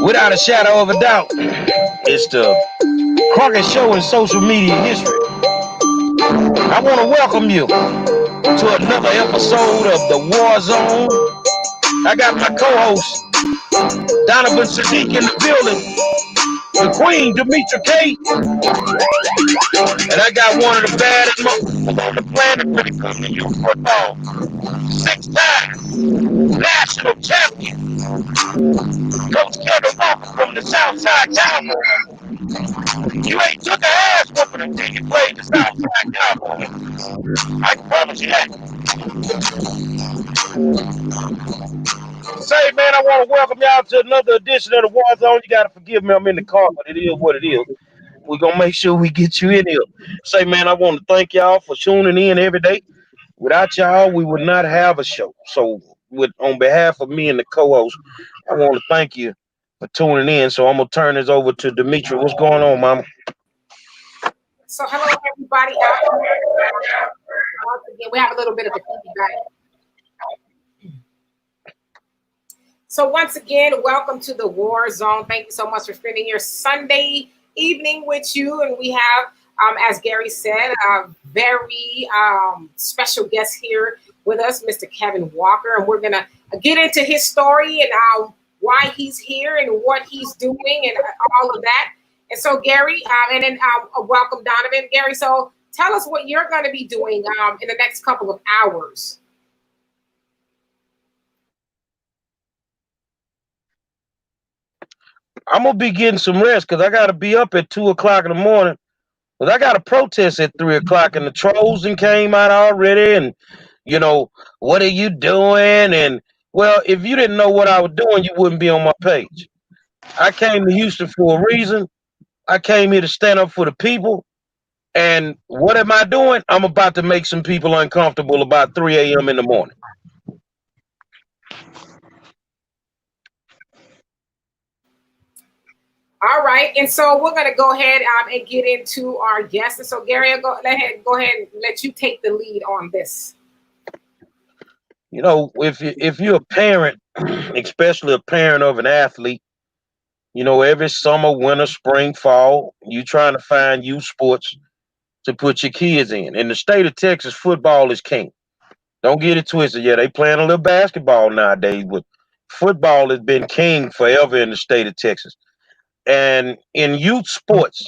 Without a shadow of a doubt, it's the Crockett Show in social media history. I want to welcome you to another episode of the War Zone. I got my co-host, Donovan Sadiq in the building, the Queen, Demetra K, and I got one of the baddest motherfuckers on the planet when it comes to youth football. 6-time national champion, Coach Kevin Walker from the Southside Cowboys. You ain't took a ass whooping until you played the Southside Cowboys. I can promise you that. Say, man, I want to welcome y'all to another edition of the War Zone. You got to forgive me, I'm in the car, but it is what it is. We're going to make sure we get you in here. Say, man, I want to thank y'all for tuning in every day. Without y'all, we would not have a show. So, on behalf of me and the co-host, I want to thank you for tuning in. So, I'm going to turn this over to Demetra. What's going on, Mama? So, hello, everybody. Once again, we have a little bit of a feedback. So, once again, welcome to the War Zone. Thank you so much for spending your Sunday evening with you. And we have, as Gary said, a very special guest here with us, Mr. Kevin Walker. And we're going to get into his story and why he's here and what he's doing and all of that. And so, Gary, and then welcome, Donovan. Gary, so tell us what you're going to be doing in the next couple of hours. I'm going to be getting some rest because I got to be up at 2 o'clock in the morning. But I got a protest at 3 o'clock, and the trolls done came out already. And, you know, what are you doing? And, well, if you didn't know what I was doing, you wouldn't be on my page. I came to Houston for a reason. I came here to stand up for the people. And what am I doing? I'm about to make some people uncomfortable about 3 a.m. in the morning. All right, and so we're going to go ahead and get into our guests. And so, Gary, I'll go ahead and let you take the lead on this. You know, if you're a parent, especially a parent of an athlete, you know, every summer, winter, spring, fall, you trying to find youth sports to put your kids in. In the state of Texas, football is king. Don't get it twisted. Yeah, they playing a little basketball nowadays, but football has been king forever in the state of Texas. And in youth sports,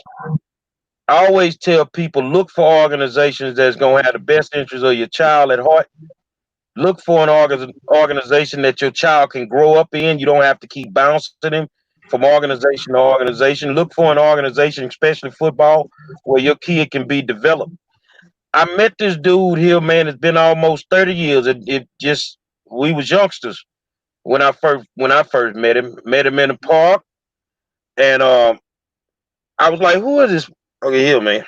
I always tell people, look for organizations that's going to have the best interest of your child at heart. Look for an organization that your child can grow up in. You don't have to keep bouncing them from organization to organization. Look for an organization, especially football, where your kid can be developed. I met this dude here, man. It's been almost 30 years. We was youngsters when I first met him. Met him in the park, and I was like, "Who is this?" Okay, here, man.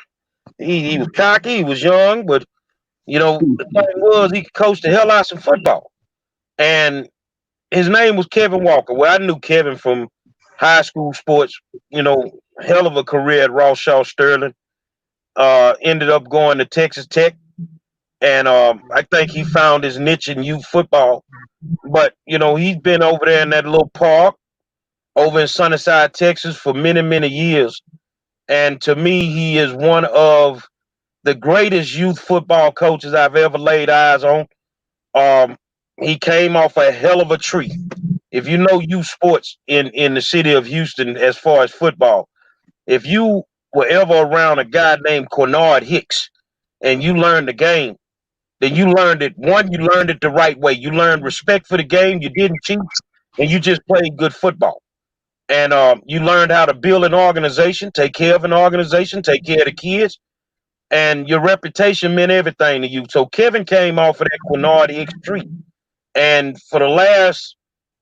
He was cocky. He was young, but you know the thing was he could coach the hell out of some football. And his name was Kevin Walker. Well, I knew Kevin from high school sports. You know, hell of a career at Ross Shaw Sterling. Ended up going to Texas Tech. And I think he found his niche in youth football. But, you know, he's been over there in that little park over in Sunnyside, Texas for many, many years. And to me, he is one of the greatest youth football coaches I've ever laid eyes on. He came off a hell of a tree. If you know youth sports in the city of Houston as far as football, if you were ever around a guy named Cornard Hicks and you learned the game, then you learned it. One, you learned it the right way. You learned respect for the game. You didn't cheat, and you just played good football. And you learned how to build an organization, take care of an organization, take care of the kids, and your reputation meant everything to you. So Kevin came off of that Quinard Hicks tree, and for the last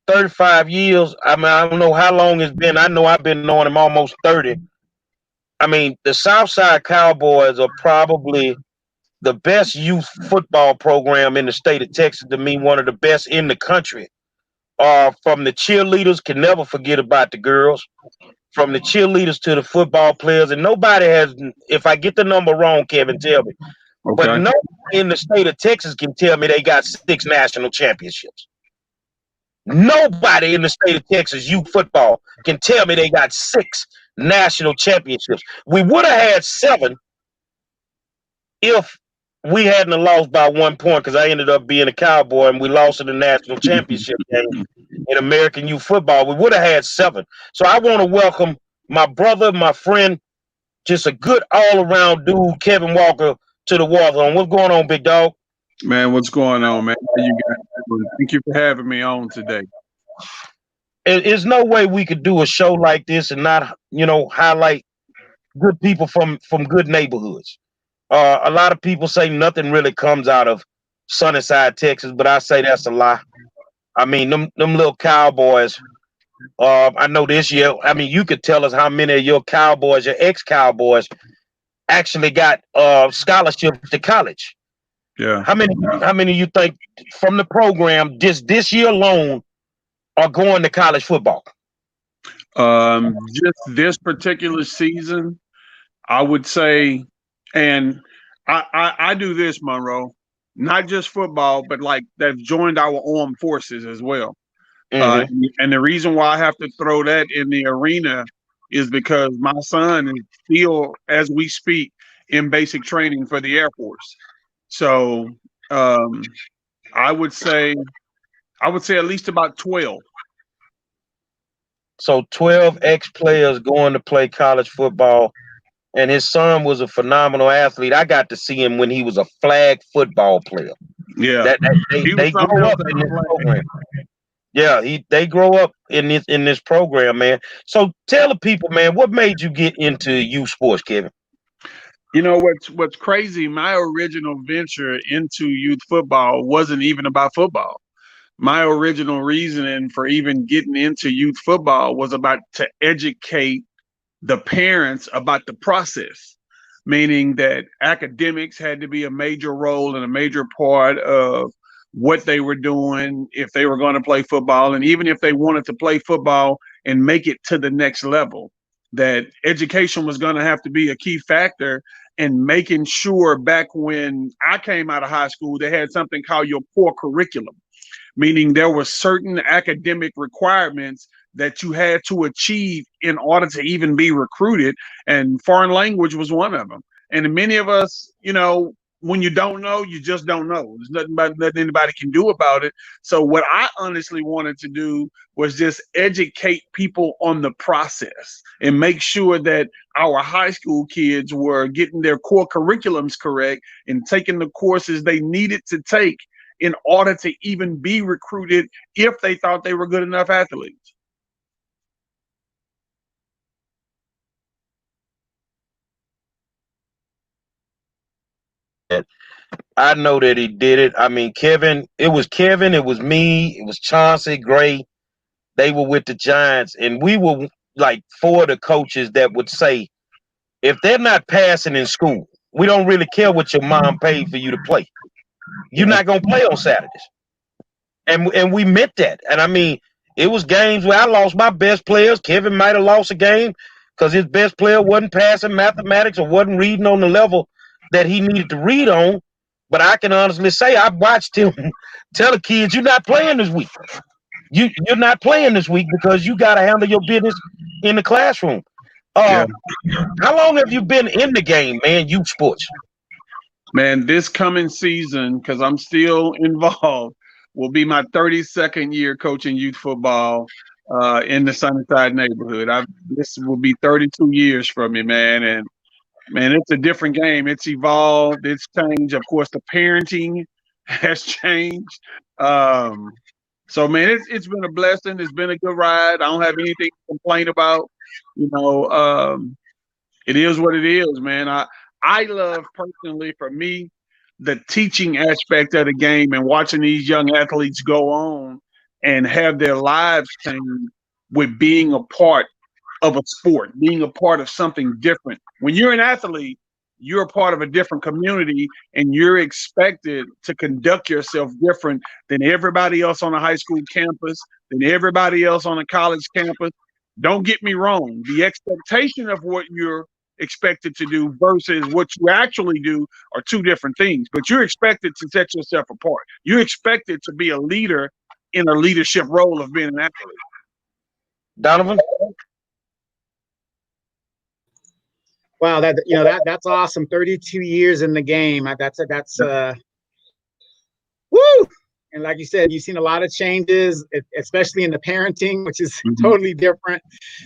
35 years, I mean, I don't know how long it's been. I know I've been knowing him almost 30. I mean, the Southside Cowboys are probably the best youth football program in the state of Texas. To me, one of the best in the country. From the cheerleaders, can never forget about the girls. From the cheerleaders to the football players, and nobody has. If I get the number wrong, Kevin, tell me. Okay. But nobody in the state of Texas can tell me they got 6 national championships. Nobody in the state of Texas youth football can tell me they got 6 national championships. We would have had 7 if we hadn't lost by 1 point, because I ended up being a Cowboy and we lost in the national championship game in American youth football. We would have had 7. So I want to welcome my brother, my friend, just a good all around dude, Kevin Walker, to the War Zone. What's going on, big dog? Man, what's going on, man? How you guys doing? Thank you for having me on today. There's no way we could do a show like this and not, highlight good people from good neighborhoods. A lot of people say nothing really comes out of Sunnyside, Texas, but I say that's a lie. I mean, them little Cowboys. I know this year. I mean, you could tell us how many of your Cowboys, your ex-Cowboys, actually got scholarships to college. Yeah. How many you think from the program just this year alone are going to college football? Just this particular season, I would say, and I do this, Monroe, not just football, but like they've joined our armed forces as well. Mm-hmm. And the reason why I have to throw that in the arena is because my son is still, as we speak, in basic training for the Air Force. So I would say at least about 12. So 12 ex-players going to play college football, and his son was a phenomenal athlete. I got to see him when he was a flag football player. Yeah, They grow up in this program. Yeah, they grow up in this program, man. So tell the people, man, what made you get into youth sports, Kevin? You know what's crazy? My original venture into youth football wasn't even about football. My original reasoning for even getting into youth football was about to educate the parents about the process, meaning that academics had to be a major role and a major part of what they were doing if they were going to play football, and even if they wanted to play football and make it to the next level, that education was going to have to be a key factor in making sure. Back when I came out of high school, they had something called your core curriculum, meaning there were certain academic requirements that you had to achieve in order to even be recruited, and foreign language was one of them. And many of us, when you don't know, you just don't know. There's nothing anybody can do about it. So what I honestly wanted to do was just educate people on the process and make sure that our high school kids were getting their core curriculums correct and taking the courses they needed to take in order to even be recruited if they thought they were good enough athletes. I know that he did it. I mean, Kevin, it was me, it was Chauncey Gray. They were with the Giants, and we were like 4 of the coaches that would say, if they're not passing in school, we don't really care what your mom paid for you to play. You're not gonna play on Saturdays. And we meant that. And I mean, it was games where I lost my best players. Kevin might have lost a game because his best player wasn't passing mathematics or wasn't reading on the level that he needed to read on. But I can honestly say I watched him tell the kids, you're not playing this week. You're not playing this week because you got to handle your business in the classroom. Yeah. How long have you been in the game, man, youth sports? Man, this coming season, because I'm still involved, will be my 32nd year coaching youth football in the Sunnyside neighborhood. This will be 32 years for me, man. And man, it's a different game. It's evolved. It's changed. Of course, the parenting has changed. So, man, it's been a blessing. It's been a good ride. I don't have anything to complain about. It is what it is, man. I love personally, for me, the teaching aspect of the game and watching these young athletes go on and have their lives change with being a part of a sport, being a part of something different. When you're an athlete, you're a part of a different community and you're expected to conduct yourself different than everybody else on a high school campus, than everybody else on a college campus. Don't get me wrong. The expectation of what you're expected to do versus what you actually do are two different things, but you're expected to set yourself apart. You're expected to be a leader in a leadership role of being an athlete. Donovan? Wow, that's awesome. 32 years in the game. That's woo. And like you said, you've seen a lot of changes, especially in the parenting, which is totally different.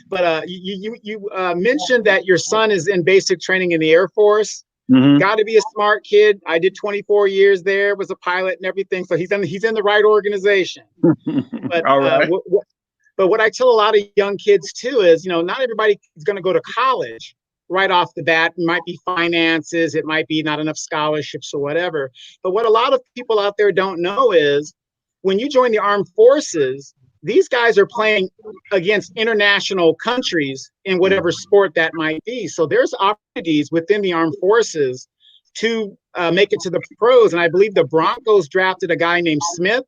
But you mentioned that your son is in basic training in the Air Force. Got to be a smart kid. I did 24 years there, was a pilot and everything. So he's in the right organization. But All right. But what I tell a lot of young kids too is, not everybody is going to go to college right off the bat. It might be finances, it might be not enough scholarships or whatever. But what a lot of people out there don't know is when you join the armed forces, these guys are playing against international countries in whatever sport that might be. So there's opportunities within the armed forces to make it to the pros. And I believe the Broncos drafted a guy named Smith,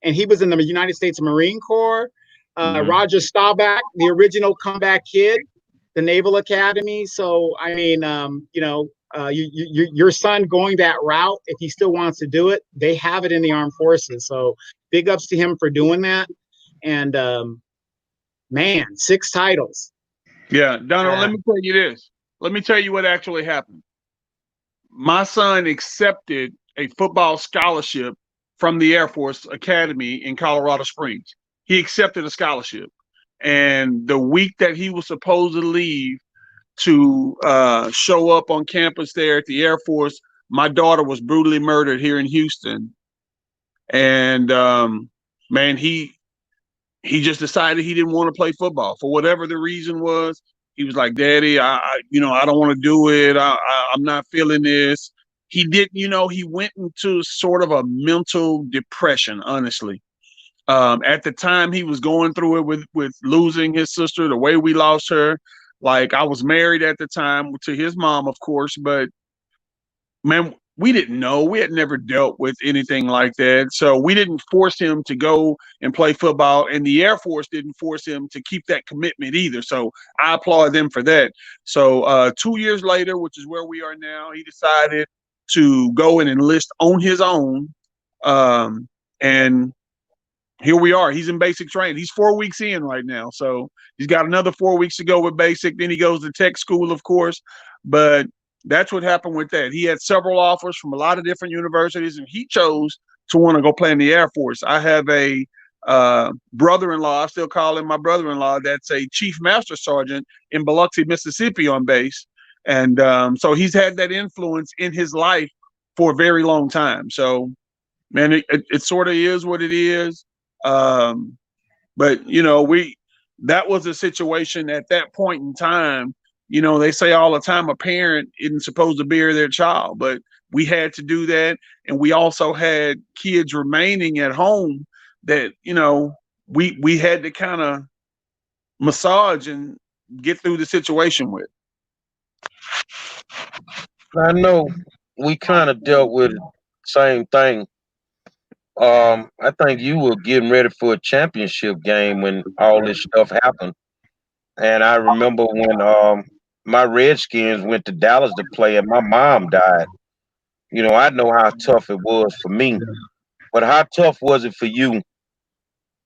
and he was in the United States Marine Corps. Roger Staubach, the original comeback kid, the Naval Academy. So, I mean, your son going that route, if he still wants to do it, they have it in the armed forces. So big ups to him for doing that. And man, 6 titles. Yeah, Donald, let me tell you this. Let me tell you what actually happened. My son accepted a football scholarship from the Air Force Academy in Colorado Springs. He accepted a scholarship. And the week that he was supposed to leave to show up on campus there at the Air Force, my daughter was brutally murdered here in Houston. And man, he just decided he didn't want to play football for whatever the reason was. He was like, Daddy, I don't want to do it. I'm not feeling this. He didn't, he went into sort of a mental depression, honestly. At the time he was going through it with losing his sister, the way we lost her. Like, I was married at the time to his mom, of course, but man, we didn't know. We had never dealt with anything like that. So we didn't force him to go and play football, and the Air Force didn't force him to keep that commitment either. So I applaud them for that. So 2 years later, which is where we are now, he decided to go and enlist on his own. And here we are. He's in basic training. He's 4 weeks in right now. So he's got another 4 weeks to go with basic. Then he goes to tech school, of course. But that's what happened with that. He had several offers from a lot of different universities, and he chose to want to go play in the Air Force. I have a brother-in-law, I still call him my brother-in-law, that's a chief master sergeant in Biloxi, Mississippi on base. And so he's had that influence in his life for a very long time. So, man, it sort of is what it is. But that was a situation at that point in time. They say all the time a parent isn't supposed to bury their child, but we had to do that. And we also had kids remaining at home that, we had to kind of massage and get through the situation with. I know we kind of dealt with the same thing. I think you were getting ready for a championship game when all this stuff happened. And I remember when my Redskins went to Dallas to play and my mom died. I know how tough it was for me. But how tough was it for you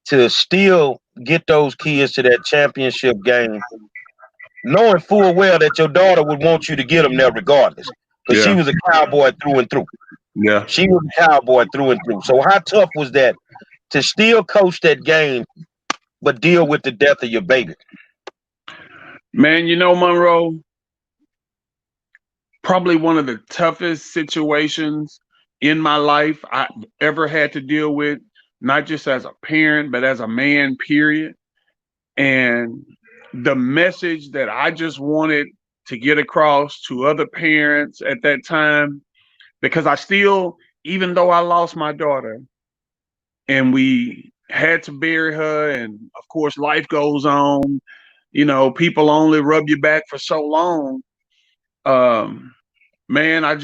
to still get those kids to that championship game, knowing full well that your daughter would want you to get them there regardless? Because she was a Cowboy through and through. Yeah. She was a Cowboy through and through. So how tough was that to still coach that game, but deal with the death of your baby? Man, Monroe, probably one of the toughest situations in my life I ever had to deal with, not just as a parent, but as a man, period. And the message that I just wanted to get across to other parents at that time, because I still, even though I lost my daughter and we had to bury her, and of course life goes on, people only rub you back for so long. Man, I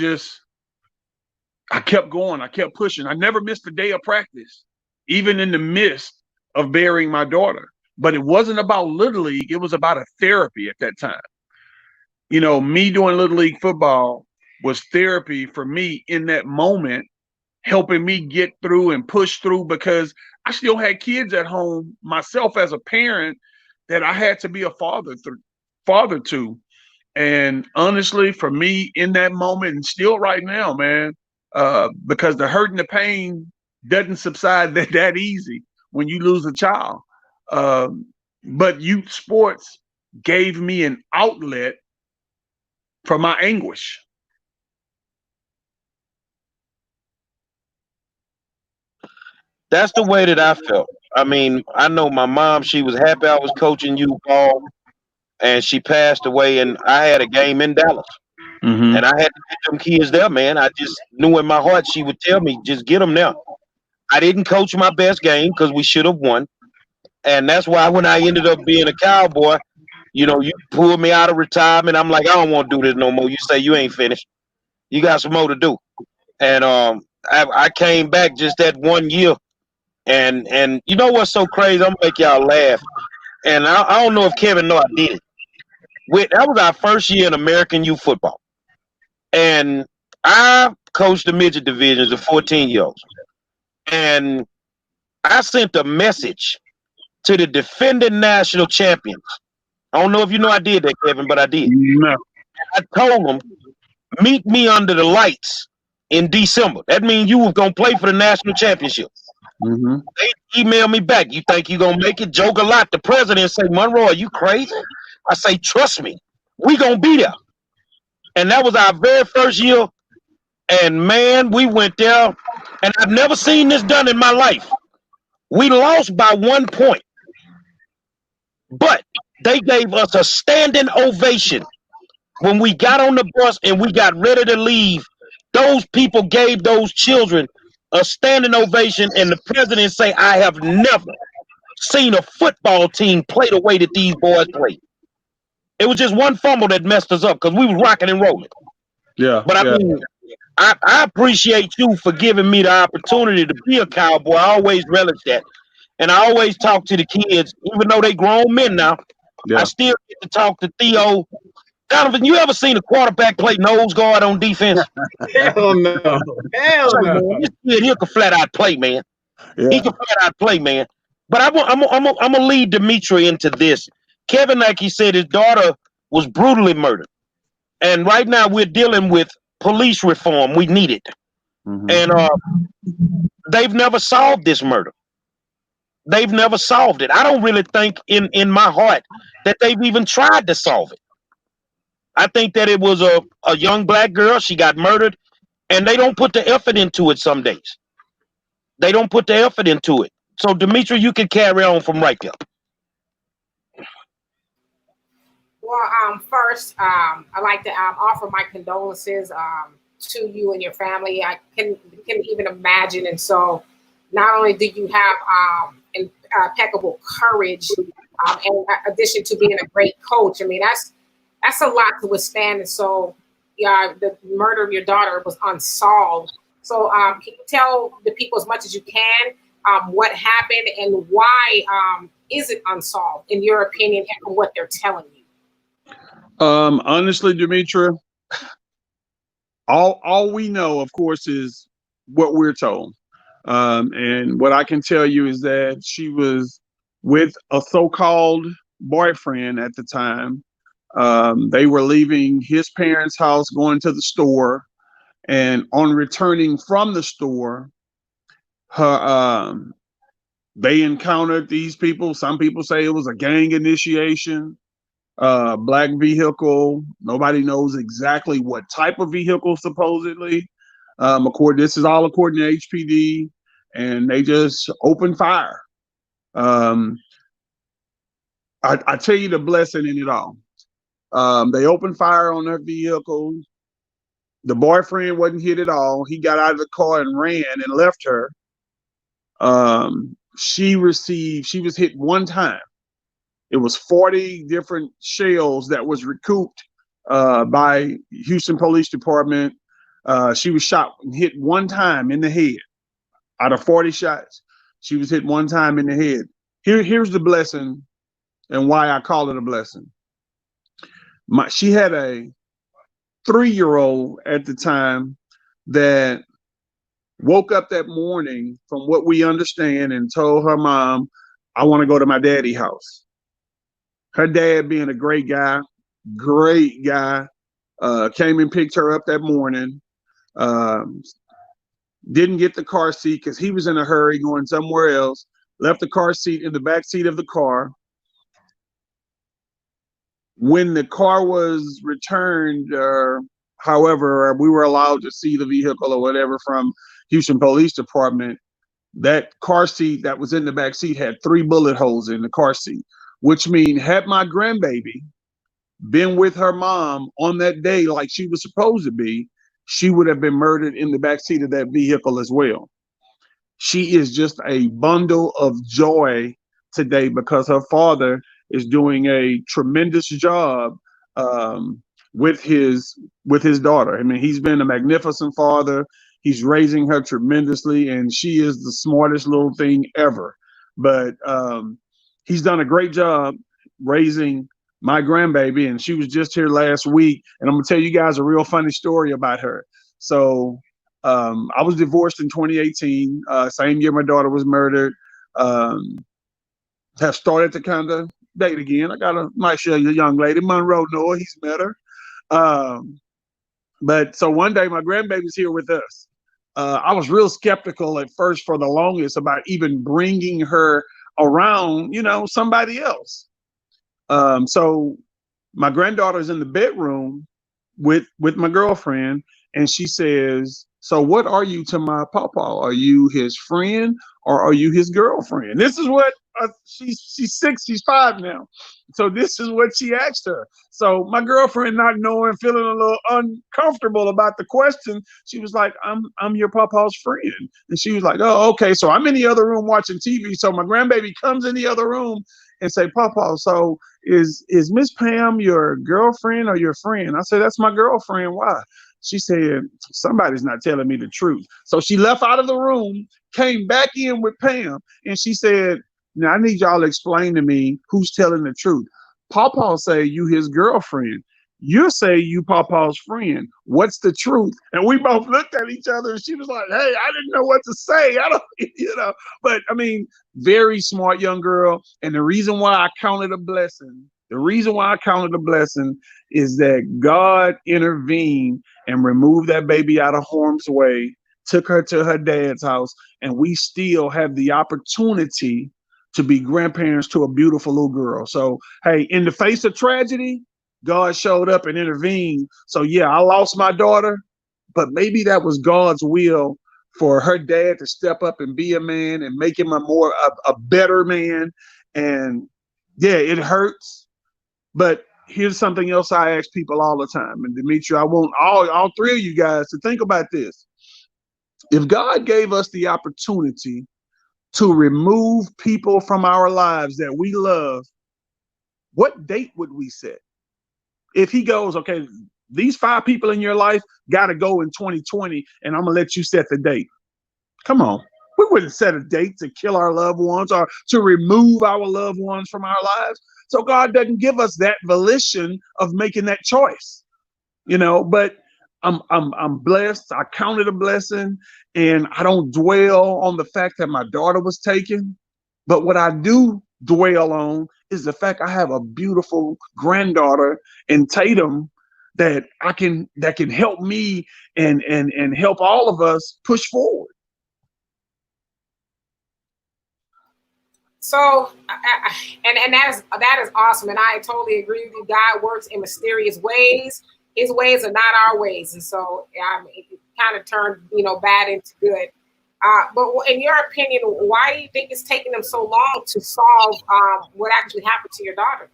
kept going. I kept pushing. I never missed a day of practice, even in the midst of burying my daughter. But it wasn't about Little League. It was about a therapy at that time. Me doing Little League football was therapy for me in that moment, helping me get through and push through, because I still had kids at home myself as a parent that I had to be a father to. And honestly, for me in that moment, and still right now, man, because the hurt and the pain doesn't subside that easy when you lose a child. Um, but youth sports gave me an outlet for my anguish. That's the way that I felt. I mean, I know my mom, she was happy I was coaching youth ball, and she passed away, and I had a game in Dallas. Mm-hmm. And I had to get them kids there, man. I just knew in my heart she would tell me, just get them there. I didn't coach my best game because we should have won. And that's why when I ended up being a Cowboy, you pulled me out of retirement. I'm like, I don't want to do this no more. You say you ain't finished. You got some more to do. And I came back just that 1 year. And you know what's so crazy? I'm gonna make y'all laugh. And I don't know if Kevin know I did it. That was our first year in American youth football. And I coached the midget divisions of 14-year-olds. And I sent a message to the defending national champions. I don't know if you know I did that, Kevin, but I did. No. I told them, meet me under the lights in December. That means you was going to play for the national championship. Mm-hmm. They emailed me back. You think you going to make it? Joke a lot. The president say, Monroe, are you crazy? I say, trust me. We going to be there. And that was our very first year. And, man, we went there. And I've never seen this done in my life. We lost by 1 point. But they gave us a standing ovation. When we got on the bus and we got ready to leave, those people gave those children a standing ovation, and the president say, I have never seen a football team play the way that these boys played. It was just one fumble that messed us up because we was rocking and rolling. Yeah. But I mean, I appreciate you for giving me the opportunity to be a Cowboy. I always relish that. And I always talk to the kids, even though they grown men now. Yeah. I still get to talk to Theo. Donovan, you ever seen a quarterback play nose guard on defense? Hell no. Hell Say, no. man, this kid here can flat out play, man. Yeah. He can flat out play, man. But I'm gonna lead Dimitri into this. Kevin, like he said, his daughter was brutally murdered, and right now we're dealing with police reform. We need it, Mm-hmm. and they've never solved this murder. They've never solved it. I don't really think in my heart that they've even tried to solve it. I think that it was a young black girl. She got murdered, and they don't put the effort into it some days. They don't put the effort into it. So, Dimitri, you can carry on from right there. Well, first, I'd like to offer my condolences to you and your family. I can even imagine. And so, not only do you have impeccable courage, in addition to being a great coach, I mean that's a lot to withstand. And so, yeah, the murder of your daughter was unsolved. So, can you tell the people as much as you can what happened and why is it unsolved in your opinion and from what they're telling you? Honestly, Demetra, all we know, of course, is what we're told. And what I can tell you is that she was with a so-called boyfriend at the time. They were leaving his parents' house, going to the store, and on returning from the store, they encountered these people. Some people say it was a gang initiation. Black vehicle. Nobody knows exactly what type of vehicle, supposedly. This is all according to HPD, and they just opened fire. I tell you the blessing in it all. They opened fire on her vehicle. The boyfriend wasn't hit at all. He got out of the car and ran and left her. She was hit one time. It was 40 different shells that was recouped by Houston Police Department. She was shot and hit one time in the head. Out of 40 shots, she was hit one time in the head. Here's the blessing and why I call it a blessing. She had a 3-year-old at the time that woke up that morning from what we understand and told her mom, I want to go to my daddy's house. Her dad, being a great guy, came and picked her up that morning. Um, didn't get the car seat because he was in a hurry going somewhere else. Left the car seat in the back seat of the car. When the car was returned, however, we were allowed to see the vehicle or whatever from Houston Police Department. That car seat that was in the back seat had 3 bullet holes in the car seat, which means had my grandbaby been with her mom on that day like she was supposed to be, she would have been murdered in the back seat of that vehicle as well. She is just a bundle of joy today because her father is doing a tremendous job um, with his daughter. I mean, he's been a magnificent father. He's raising her tremendously, and she is the smartest little thing ever. But he's done a great job raising my grandbaby, and she was just here last week. And I'm gonna tell you guys a real funny story about her. So I was divorced in 2018, same year my daughter was murdered. Have started to kind of date again. I got a nice young lady, Monroe Noah. He's met her. But so one day my grandbaby's here with us. I was real skeptical at first for the longest about even bringing her around, somebody else. So my granddaughter's in the bedroom with my girlfriend, and she says, so what are you to my papa? Are you his friend or are you his girlfriend? This is what she's 6, she's 5 now. So this is what she asked her. So my girlfriend, not knowing, feeling a little uncomfortable about the question, she was like, I'm your papa's friend. And she was like, oh, okay. So I'm in the other room watching TV. So my grandbaby comes in the other room and say, Papa, so is Miss Pam your girlfriend or your friend? I said, that's my girlfriend. Why? She said, somebody's not telling me the truth. So she left out of the room, came back in with Pam, and she said, now I need y'all to explain to me who's telling the truth. Papa say you his girlfriend. You say you Papa's friend. What's the truth? And we both looked at each other, and she was like, hey, I didn't know what to say. I don't, but I mean, very smart young girl. And the reason why I counted a blessing, is that God intervened and removed that baby out of harm's way, took her to her dad's house, and we still have the opportunity to be grandparents to a beautiful little girl. So, hey, in the face of tragedy, God showed up and intervened. So, yeah, I lost my daughter, but maybe that was God's will for her dad to step up and be a man and make him a better man. And yeah, it hurts. But here's something else I ask people all the time. And Demetri, I want all 3 of you guys to think about this. If God gave us the opportunity to remove people from our lives that we love, what date would we set? If he goes, okay, these 5 people in your life got to go in 2020, and I'm going to let you set the date. Come on. We wouldn't set a date to kill our loved ones or to remove our loved ones from our lives. So God doesn't give us that volition of making that choice, but I'm blessed. I count it a blessing, and I don't dwell on the fact that my daughter was taken. But what I do dwell on is the fact I have a beautiful granddaughter in Tatum that can help me and help all of us push forward. So, and that is awesome, and I totally agree with you. God works in mysterious ways. His ways are not our ways, and so it kind of turned bad into good. But in your opinion, why do you think it's taking them so long to solve what actually happened to your daughter?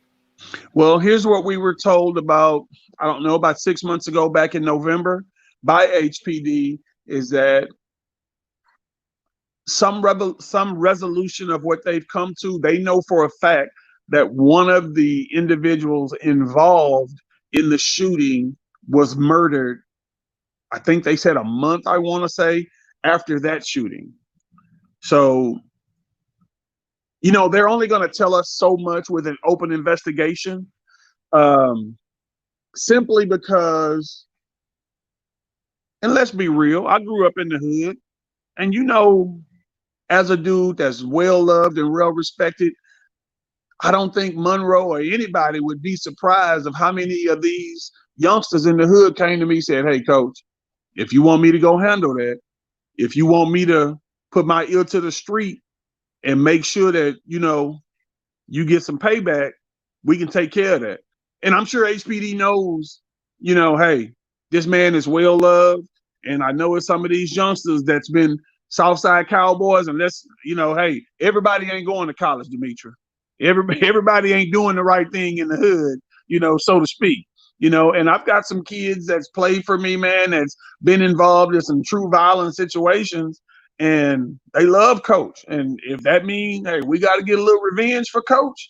Well, here's what we were told about 6 months ago, back in November, by HPD, is that some resolution of what they've come to. They know for a fact that one of the individuals involved in the shooting was murdered. I think they said a month, I want to say, after that shooting. So, they're only going to tell us so much with an open investigation, simply because, and let's be real, I grew up in the hood. And you know, as a dude that's well loved and well respected, I don't think Monroe or anybody would be surprised of how many of these youngsters in the hood came to me and said, "Hey, coach, if you want me to go handle that, if you want me to put my ear to the street and make sure that, you know, you get some payback, we can take care of that." And I'm sure HPD knows, you know, hey, this man is well loved. And I know it's some of these youngsters that's been Southside Cowboys. And let's, you know, hey, everybody ain't going to college, Demetri. Everybody ain't doing the right thing in the hood, you know, so to speak. You know, and I've got some kids that's played for me, man, that's been involved in some true violent situations, and they love coach. And if that means, hey, we got to get a little revenge for coach,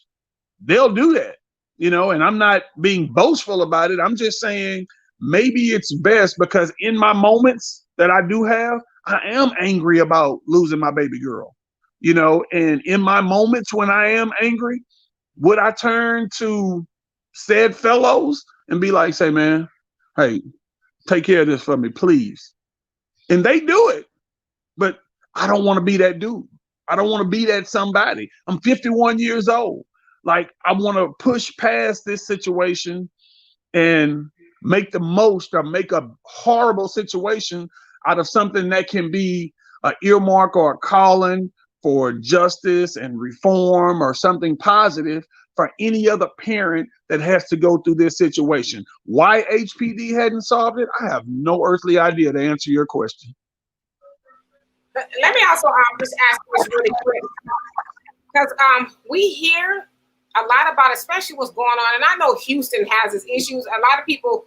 they'll do that, you know. And I'm not being boastful about it. I'm just saying maybe it's best, because in my moments that I do have, I am angry about losing my baby girl, you know. And in my moments when I am angry, would I turn to said fellows and be like, say, man, hey, take care of this for me, please? And they do it. But I don't want to be that dude. I don't want to be that somebody. I'm 51 years old. Like, I want to push past this situation and make the most, or make a horrible situation out of something that can be an earmark or a calling for justice and reform, or something positive for any other parent that has to go through this situation. Why HPD hadn't solved it, I have no earthly idea, to answer your question. Let me also just ask this really quick, because we hear a lot about, especially what's going on, and I know Houston has its issues. A lot of people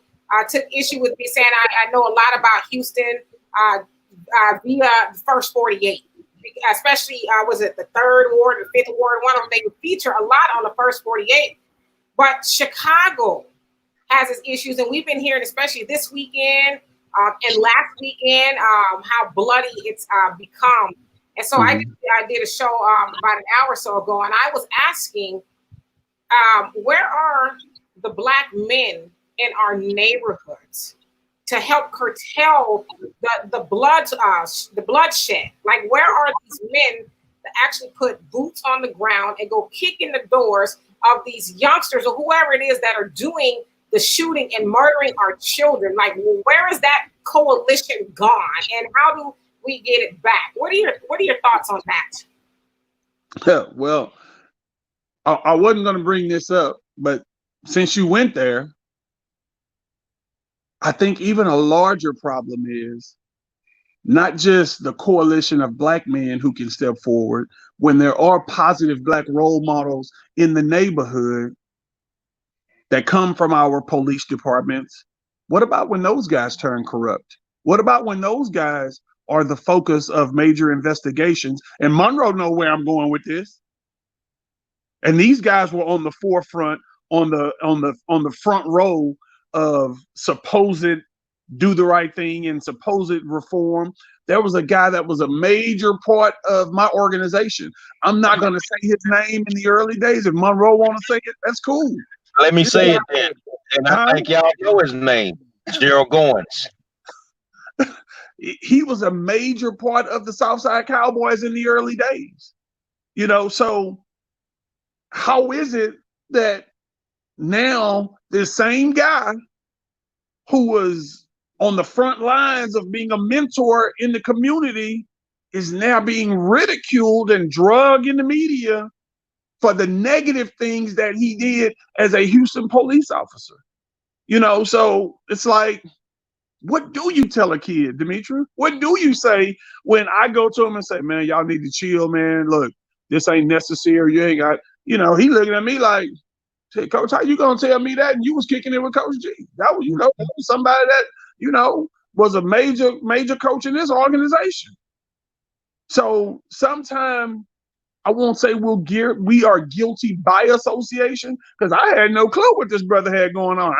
took issue with me saying I know a lot about Houston via the first 48, especially was it the third ward or fifth ward? One of them, they feature a lot on the first 48. But Chicago has its issues, and we've been hearing, especially this weekend and last weekend, how bloody it's become. And so I did a show about an hour or so ago, and I was asking, where are the Black men in our neighborhoods to help curtail the bloodshed? Like, where are these men that actually put boots on the ground and go kick in the doors of these youngsters or whoever it is that are doing the shooting and murdering our children? Like, where is that coalition gone, and how do we get it back? What are your thoughts on that? Well, I wasn't going to bring this up, but since you went there, I think even a larger problem is not just the coalition of Black men who can step forward when there are positive Black role models in the neighborhood that come from our police departments. What about when those guys turn corrupt? What about when those guys are the focus of major investigations? And Monroe know where I'm going with this. And these guys were on the forefront, on the front row of supposed do the right thing and supposed reform. There was a guy that was a major part of my organization. I'm not going to say his name in the early days. If Monroe want to say it, that's cool. Let me say it then. And I think y'all know his name, Gerald Goins. He was a major part of the Southside Cowboys in the early days. You know, so how is it that now this same guy who was on the front lines of being a mentor in the community is now being ridiculed and drugged in the media for the negative things that he did as a Houston police officer? You know, so it's like, what do you tell a kid, Demetri? What do you say when I go to him and say, man, y'all need to chill, man. Look, this ain't necessary. You ain't got, you know, he looking at me like, hey, Coach, how you gonna tell me that? And you was kicking it with Coach G. That was, you know, somebody that, you know, was a major coach in this organization. So sometimes I won't say we are guilty by association, because I had no clue what this brother had going on.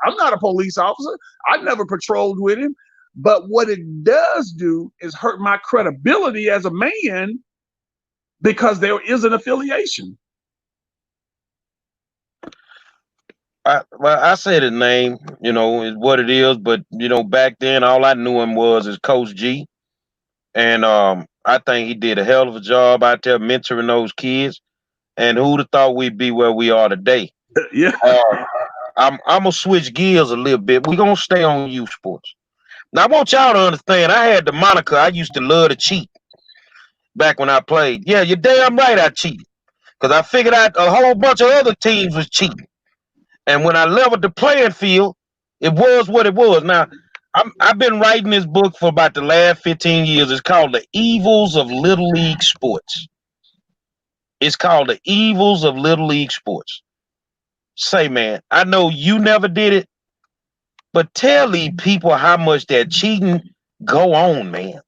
I'm not a police officer. I never patrolled with him. But what it does do is hurt my credibility as a man, because there is an affiliation. I said his name, you know, is what it is. But, you know, back then, all I knew him was as Coach G. And I think he did a hell of a job out there mentoring those kids. And who'd have thought we'd be where we are today? Yeah. I'm gonna switch gears a little bit. We're gonna stay on youth sports. Now I want y'all to understand. I had the moniker. I used to love to cheat back when I played. Yeah, you're damn right. I cheated because I figured out a whole bunch of other teams was cheating. And when I leveled the playing field, it was what it was. Now I've been writing this book for about the last 15 years. It's called The Evils of Little League Sports. It's called The Evils of Little League Sports. Say, man, I know you never did it, but tell these people how much that cheating go on, man.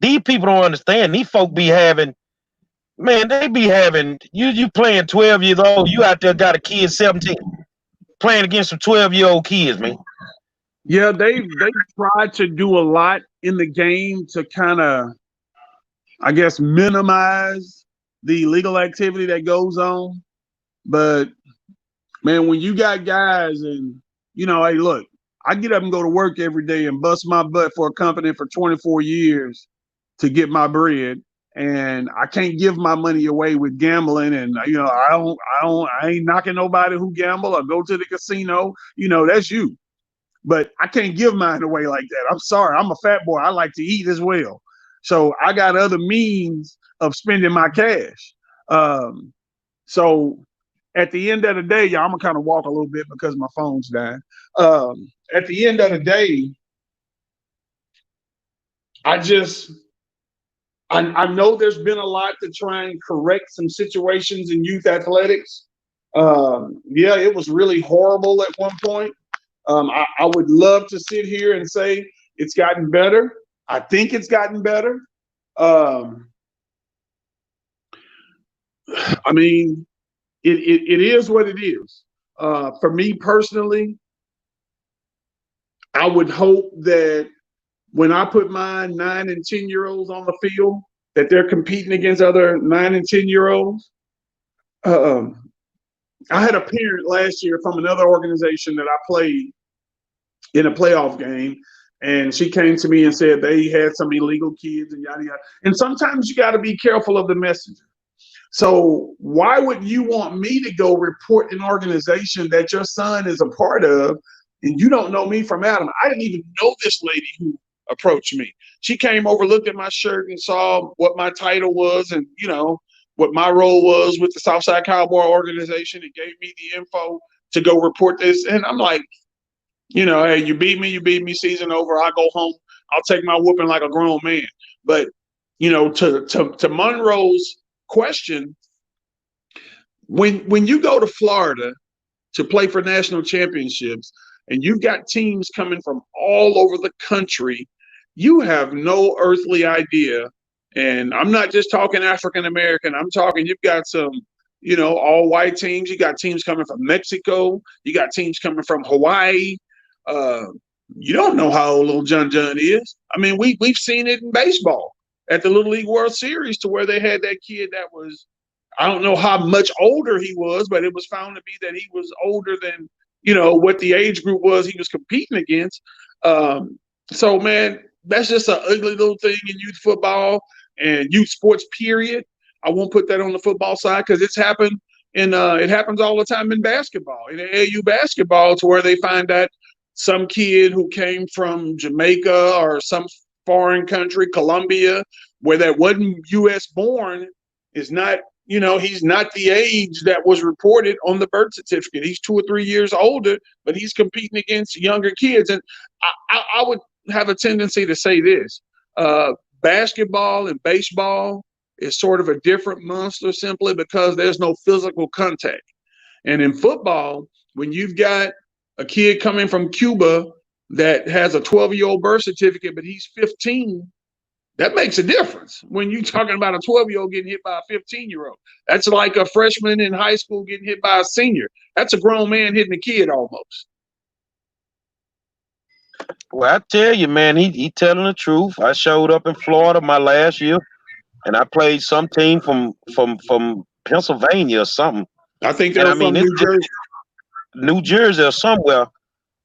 These people don't understand. These folk be having, man, they be having, you playing 12 years old, you out there got a kid 17, playing against some 12-year-old kids, man. Yeah, they've tried to do a lot in the game to kind of, I guess, minimize the illegal activity that goes on. But man, when you got guys and, you know, hey, look, I get up and go to work every day and bust my butt for a company for 24 years to get my bread. And I can't give my money away with gambling. And, you know, I ain't knocking nobody who gamble or go to the casino. You know, that's you. But I can't give mine away like that. I'm sorry. I'm a fat boy. I like to eat as well. So I got other means of spending my cash. So at the end of the day, y'all, I'm gonna kind of walk a little bit because my phone's dying. At the end of the day, I know there's been a lot to try and correct some situations in youth athletics. Yeah, it was really horrible at one point. I would love to sit here and say it's gotten better. I think it's gotten better. I mean, it is what it is. For me personally, I would hope that when I put my 9 and 10-year-olds on the field, that they're competing against other 9 and 10-year-olds. I had a parent last year from another organization that I played in a playoff game, and she came to me and said they had some illegal kids and yada yada. And sometimes you got to be careful of the messenger. So why would you want me to go report an organization that your son is a part of, and you don't know me from Adam? I didn't even know this lady who approached me. She came over, looked at my shirt, and saw what my title was, and you know what my role was with the Southside Cowboy organization, and gave me the info to go report this. And I'm like, you know, hey, you beat me, season over. I'll go home. I'll take my whooping like a grown man. But you know, to Monroe's question, when you go to Florida to play for national championships and you've got teams coming from all over the country, you have no earthly idea. And I'm not just talking African American. I'm talking you've got some, you know, all white teams. You got teams coming from Mexico. You got teams coming from Hawaii. You don't know how old little John is. I mean, we've seen it in baseball at the Little League World Series, to where they had that kid that was, I don't know how much older he was, but it was found to be that he was older than, you know, what the age group was he was competing against. So, man, that's just an ugly little thing in youth football and youth sports, period. I won't put that on the football side because it's happened it happens all the time in basketball, in AAU basketball, to where they find that some kid who came from Jamaica or some foreign country, Colombia, where that wasn't U.S. born, is not, you know, he's not the age that was reported on the birth certificate. He's 2 or 3 years older, but he's competing against younger kids. And I would have a tendency to say this. Basketball and baseball is sort of a different monster simply because there's no physical contact. And in football, when you've got a kid coming from Cuba that has a 12-year-old birth certificate, but he's 15, that makes a difference. When you're talking about a 12-year-old getting hit by a 15-year-old, that's like a freshman in high school getting hit by a senior. That's a grown man hitting a kid almost. Well, I tell you, man, he telling the truth. I showed up in Florida my last year, and I played some team from Pennsylvania or something. I think they were from New Jersey. New Jersey or somewhere.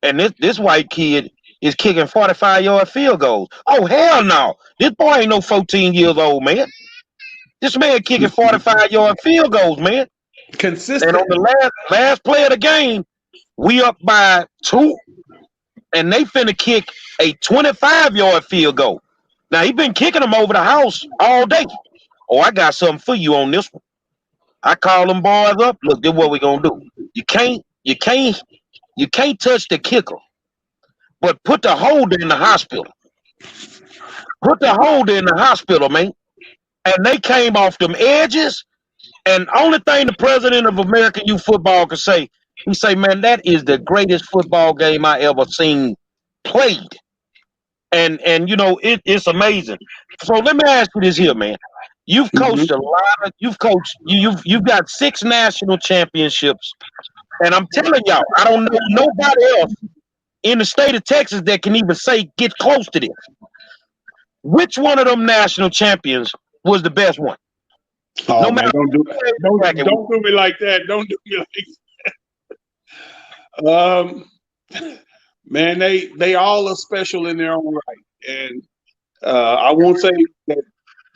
And this white kid, is kicking 45-yard field goals. Oh, hell no. This boy ain't no 14 years old, man. This man kicking 45-yard field goals, man. And on Consistent. the last play of the game, we up by 2, and they finna kick a 25-yard field goal. Now, he been kicking them over the house all day. Oh, I got something for you on this one. I call them boys up. Look, this is what we gonna do. You can't touch the kicker, but put the holder in the hospital. Put the holder in the hospital, man. And they came off them edges. And only thing the president of American Youth Football could say, he say, man, that is the greatest football game I ever seen played. And it's amazing. So let me ask you this here, man. You've coached a lot of you've got 6 national championships. And I'm telling y'all, I don't know nobody else in the state of Texas that can even say get close to this. Which one of them national champions was the best one? Oh, no man, don't do me like that. Don't do me like that. Man, they all are special in their own right. And I won't say that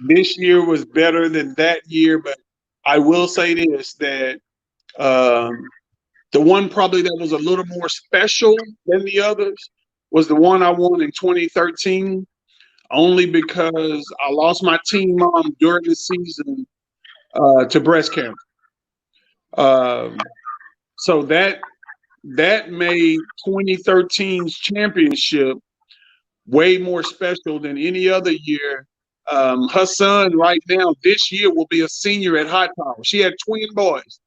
this year was better than that year, but I will say this, that the one probably that was a little more special than the others was the one I won in 2013, only because I lost my team mom during the season to breast cancer. So that made 2013's championship way more special than any other year. Her son right now this year will be a senior at High Tower. She had twin boys,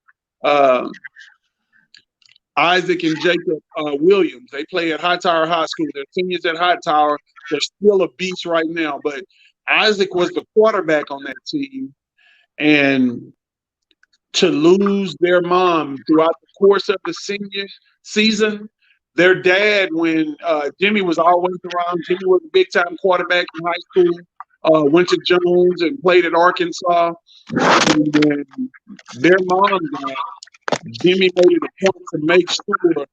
Isaac and Jacob Williams. They play at High Tower High School. They're seniors at High Tower. They're still a beast right now. But Isaac was the quarterback on that team. And to lose their mom throughout the course of the senior season, their dad, when Jimmy was always around, Jimmy was a big-time quarterback in high school, went to Jones and played at Arkansas. And when their mom died, Jimmy made it a point to make sure that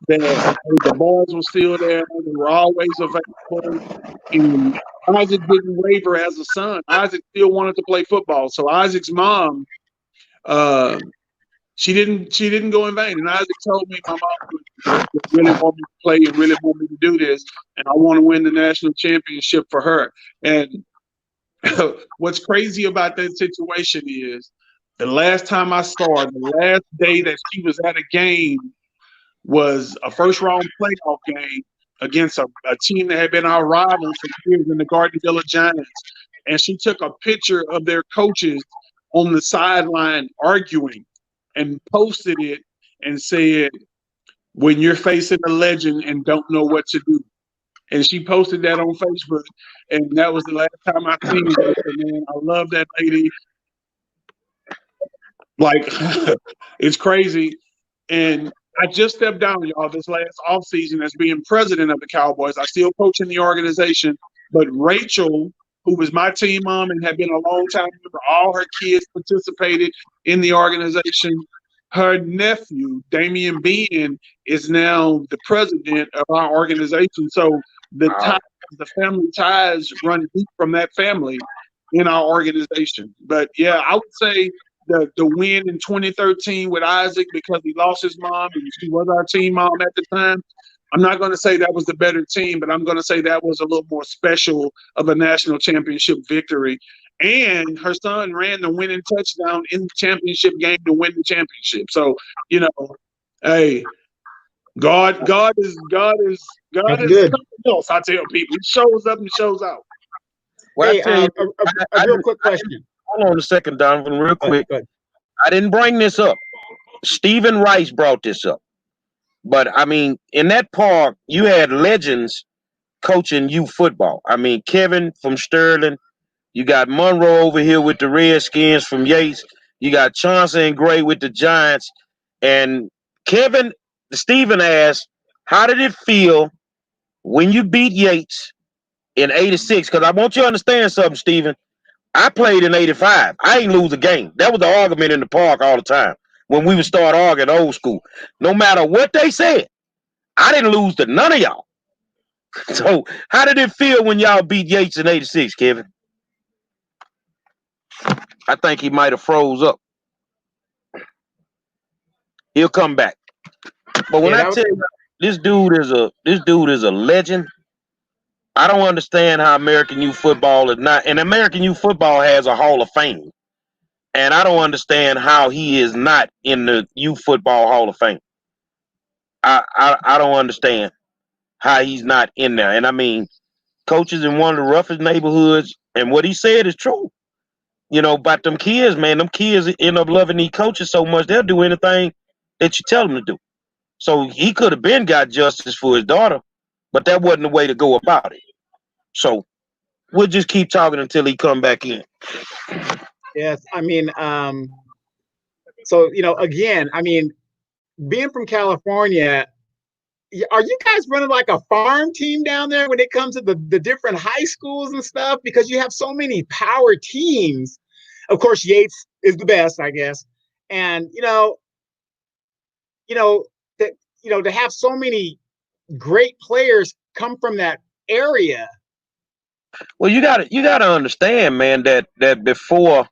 the boys were still there. They were always available. And Isaac didn't waver as a son. Isaac still wanted to play football. So Isaac's mom, she didn't go in vain. And Isaac told me my mom would really want me to play and really want me to do this. And I want to win the national championship for her. And what's crazy about that situation is the last time I saw her, the last day that she was at a game was a first-round playoff game against a team that had been our rival for years in the Garden Villa Giants. And she took a picture of their coaches on the sideline arguing and posted it and said, when you're facing a legend and don't know what to do. And she posted that on Facebook. And that was the last time I seen her. Man, I love that lady. Like, it's crazy. And I just stepped down, y'all, this last offseason as being president of the Cowboys. I still coach in the organization. But Rachel, who was my team mom and had been a long time member, all her kids participated in the organization. Her nephew, Damian Bean, is now the president of our organization. So the ties, the family ties run deep from that family in our organization. But, yeah, I would say the win in 2013 with Isaac, because he lost his mom and she was our team mom at the time, I'm not going to say that was the better team, but I'm going to say that was a little more special of a national championship victory. And her son ran the winning touchdown in the championship game to win the championship. So, you know, hey, God is good. Something else. I tell people, He shows up and shows out. Well, hey, a real quick question. Hold on a second, Donovan, real quick. I didn't bring this up. Stephen Rice brought this up. But, I mean, in that park, you had legends coaching youth football. I mean, Kevin from Sterling. You got Monroe over here with the Redskins from Yates. You got Chauncey and Gray with the Giants. And Stephen asked, how did it feel when you beat Yates in 86? Because I want you to understand something, Stephen. I played in 85. I ain't lose a game. That was the argument in the park all the time when we would start arguing old school. No matter what they said, I didn't lose to none of y'all. So how did it feel when y'all beat Yates in '86, Kevin? I think he might have froze up. He'll come back. But when Yeah, I that was tell you this dude is a legend, I don't understand how American youth football is not, and American youth football has a Hall of Fame. And I don't understand how he is not in the youth football Hall of Fame. I don't understand how he's not in there. And I mean, coaches in one of the roughest neighborhoods, and what he said is true. You know, about them kids, man, them kids end up loving these coaches so much they'll do anything that you tell them to do. So he could have been got justice for his daughter, but that wasn't the way to go about it. So we'll just keep talking until he come back in. yes. I mean, so again, I mean, being from California, are you guys running like a farm team down there when it comes to the different high schools and stuff? Because you have so many power teams. Of course, Yates is the best, I guess. And that to have so many great players come from that area. Well, you gotta understand, man, that before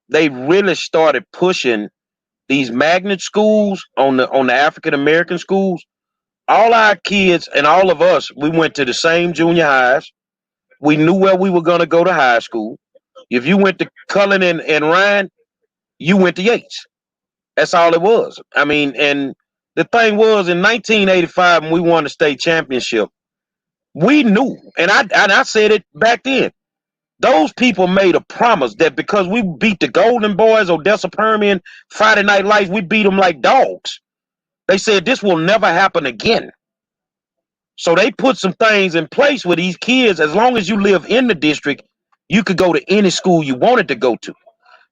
they really started pushing these magnet schools on the African American schools, all our kids and all of us, we went to the same junior highs. We knew where we were gonna go to high school. If you went to Cullen and Ryan, you went to Yates. That's all it was. I mean, and the thing was in 1985 when we won the state championship, we knew, and I said it back then. Those people made a promise that because we beat the Golden Boys, Odessa Permian, Friday Night Lights, we beat them like dogs. They said this will never happen again. So they put some things in place with these kids. As long as you live in the district, you could go to any school you wanted to go to.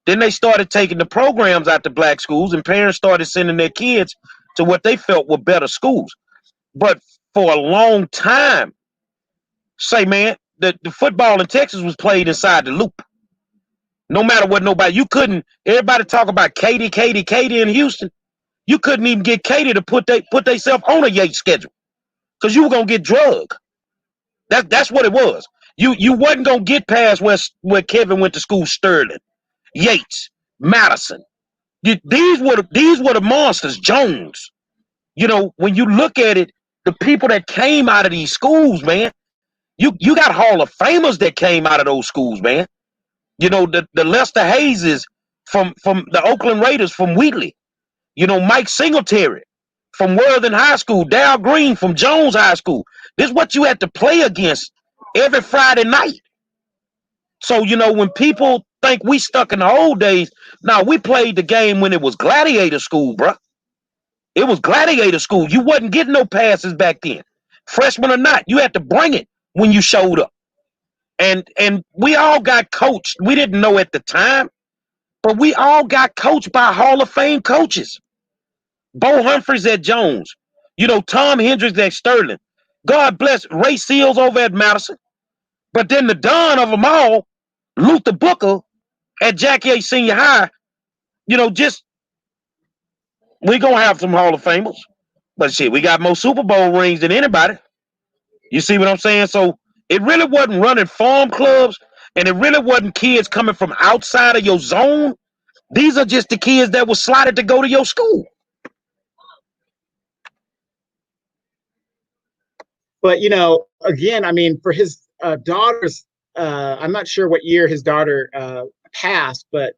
Then they started taking the programs out to black schools, and parents started sending their kids to what they felt were better schools. But for a long time, say, man, the football in Texas was played inside the loop. No matter what nobody, you couldn't, everybody talk about Katie in Houston. You couldn't even get Katie to put themselves on a Yates schedule because you were going to get drugged. That's what it was. You wasn't going to get past where Kevin went to school, Sterling, Yates, Madison. These were the monsters, Jones. You know, when you look at it, the people that came out of these schools, man, you got Hall of Famers that came out of those schools, man. You know, the Lester Hayeses from the Oakland Raiders from Wheatley. You know, Mike Singletary from Worthing High School, Dal Green from Jones High School. This is what you had to play against every Friday night. So, you know, when people think we stuck in the old days, now we played the game when it was gladiator school, bruh. It was gladiator school. You wasn't getting no passes back then. Freshman or not, you had to bring it when you showed up. And we all got coached. We didn't know at the time, but we all got coached by Hall of Fame coaches. Bo Humphreys at Jones. You know, Tom Hendricks at Sterling. God bless Ray Seals over at Madison. But then the Don of them all, Luther Booker at Jackie A. Senior High, you know, just we gonna have some Hall of Famers. But shit, we got more Super Bowl rings than anybody. You see what I'm saying? So it really wasn't running farm clubs, and it really wasn't kids coming from outside of your zone. These are just the kids that were slotted to go to your school. But again, I mean, for his daughter's, I'm not sure what year his daughter passed, but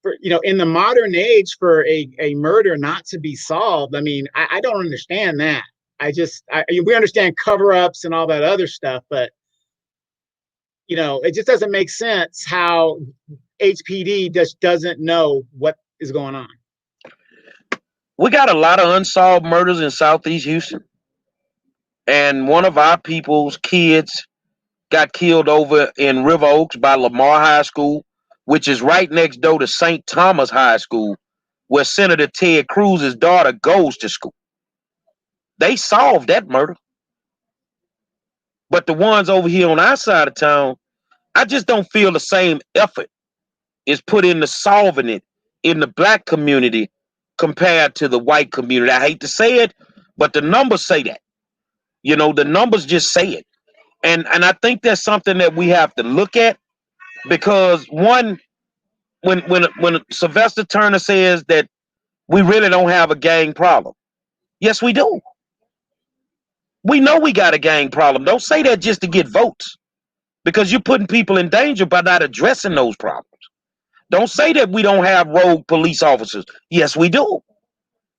for in the modern age, for a murder not to be solved, I mean, I don't understand that. We understand cover-ups and all that other stuff, but it just doesn't make sense how HPD just doesn't know what is going on. We got a lot of unsolved murders in Southeast Houston. And one of our people's kids got killed over in River Oaks by Lamar High School, which is right next door to St. Thomas High School, where Senator Ted Cruz's daughter goes to school. They solved that murder. But the ones over here on our side of town, I just don't feel the same effort is put into solving it in the black community compared to the white community. I hate to say it, but the numbers say that. You know, the numbers just say it. And I think that's something that we have to look at because one, when Sylvester Turner says that we really don't have a gang problem, yes, we do. We know we got a gang problem. Don't say that just to get votes because you're putting people in danger by not addressing those problems. Don't say that we don't have rogue police officers. Yes, we do.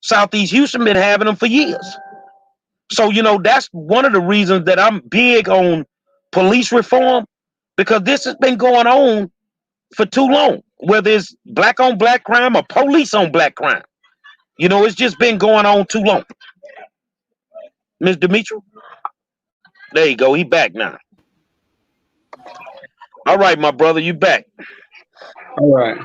Southeast Houston been having them for years. So, you know, that's one of the reasons that I'm big on police reform because this has been going on for too long, whether it's black on black crime or police on black crime. You know, it's just been going on too long. Ms. Demetri? There you go. He back now. All right, my brother, you back. All right.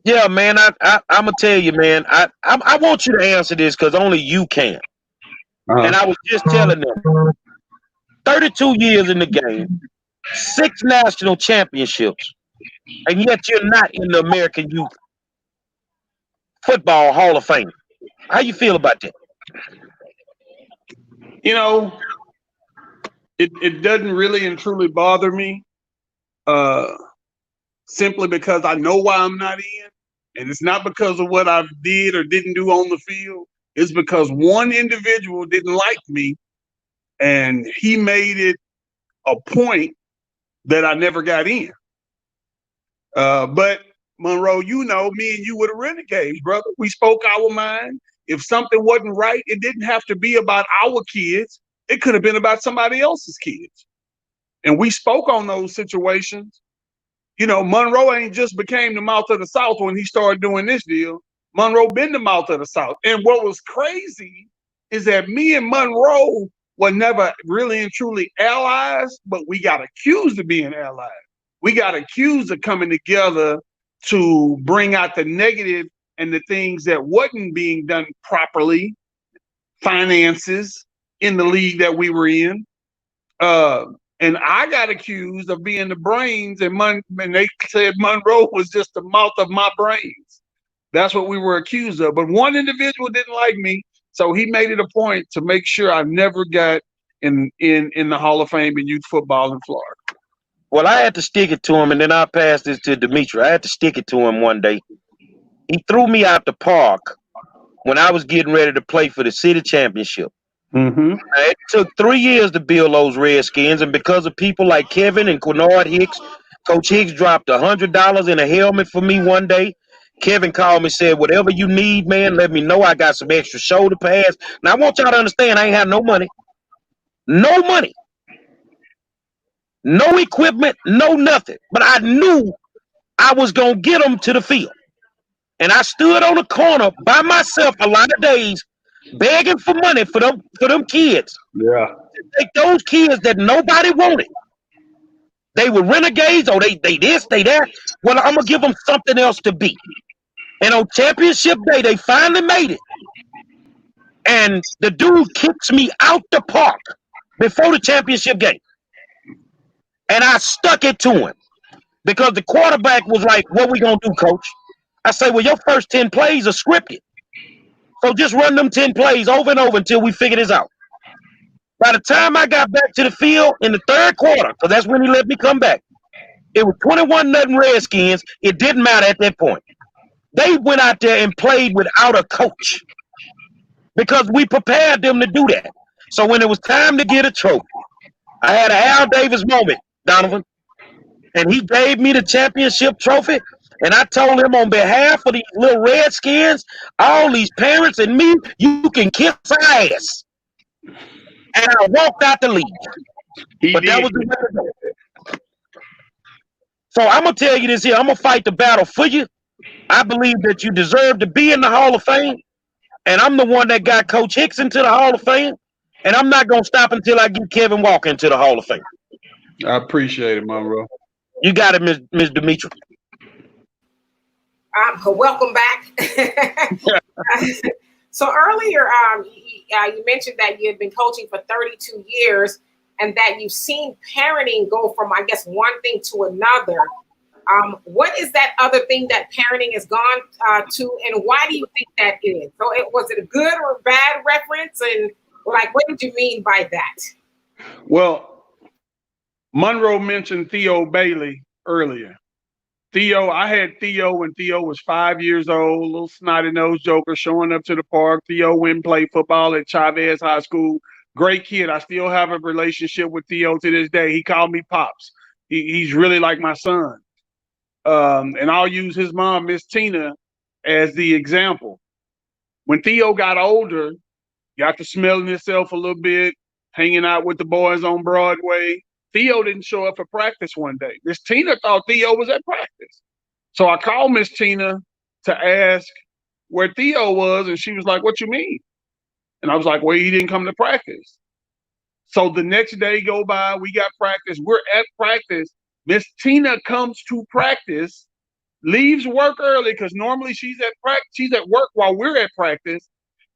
Yeah, man, I'm gonna tell you, man. I want you to answer this because only you can. And I was just telling them, 32 years in the game, 6 national championships, and yet you're not in the American Youth Football Hall of Fame. How you feel about that? You know, it doesn't really and truly bother me, simply because I know why I'm not in. And it's not because of what I did or didn't do on the field. It's because one individual didn't like me, and he made it a point that I never got in. But Monroe, you know, me and you were the renegades, brother. We spoke our mind. If something wasn't right, it didn't have to be about our kids. It could have been about somebody else's kids. And we spoke on those situations. You know, Monroe ain't just became the mouth of the South when he started doing this deal. Monroe been the mouth of the South. And what was crazy is that me and Monroe were never really and truly allies, but we got accused of being allies. We got accused of coming together to bring out the negative and the things that wasn't being done properly, finances in the league that we were in. And I got accused of being the brains, and they said Monroe was just the mouth of my brains. That's what we were accused of. But one individual didn't like me, so he made it a point to make sure I never got in the Hall of Fame in youth football in Florida. Well, I had to stick it to him, and then I passed this to Demetri. I had to stick it to him one day. He threw me out the park when I was getting ready to play for the city championship. Mm-hmm. It took 3 years to build those Redskins, and because of people like Kevin and Quinard Hicks, Coach Hicks dropped $100 in a helmet for me one day. Kevin called me and said, whatever you need, man, let me know. I got some extra shoulder pads. Now, I want y'all to understand I ain't have no money. No money. No equipment, no nothing. But I knew I was going to get them to the field. And I stood on the corner by myself a lot of days begging for money for them kids. Yeah. Take those kids that nobody wanted. They were renegades or they this, they that. Well, I'm going to give them something else to be. And on championship day, they finally made it. And the dude kicks me out the park before the championship game. And I stuck it to him because the quarterback was like, what we going to do, coach? I say, well, your first 10 plays are scripted. So just run them 10 plays over and over until we figure this out. By the time I got back to the field in the third quarter, because that's when he let me come back, it was 21-0 Redskins. It didn't matter at that point. They went out there and played without a coach because we prepared them to do that. So when it was time to get a trophy, I had an Al Davis moment, Donovan, and he gave me the championship trophy. And I told him on behalf of these little Redskins, all these parents and me, you can kiss our ass. And I walked out the league. That was the way to go. So I'm going to tell you this here. I'm going to fight the battle for you. I believe that you deserve to be in the Hall of Fame. And I'm the one that got Coach Hicks into the Hall of Fame. And I'm not going to stop until I get Kevin Walker into the Hall of Fame. I appreciate it, Monroe. You got it, Ms. Demetri. Welcome back. So earlier, you mentioned that you had been coaching for 32 years and that you've seen parenting go from, I guess, one thing to another. What is that other thing that parenting has gone to, and why do you think that is? So was it a good or bad reference? And Like, what did you mean by that? Well, Monroe mentioned Theo Bailey earlier. Theo, I had Theo when Theo was 5 years old, little snotty nosed joker showing up to the park. Theo went and played football at Chavez High School. Great kid. I still have a relationship with Theo to this day. He called me Pops. He's really like my son. And I'll use his mom, Miss Tina, as the example. When Theo got older, got to smelling himself a little bit, hanging out with the boys on Broadway. Theo didn't show up for practice one day. Miss Tina thought Theo was at practice. So I called Miss Tina to ask where Theo was, and she was like, "What you mean?" And I was like, "Well, he didn't come to practice." So the next day go by, we got practice. We're at practice. Miss Tina comes to practice, leaves work early because normally she's at work while we're at practice,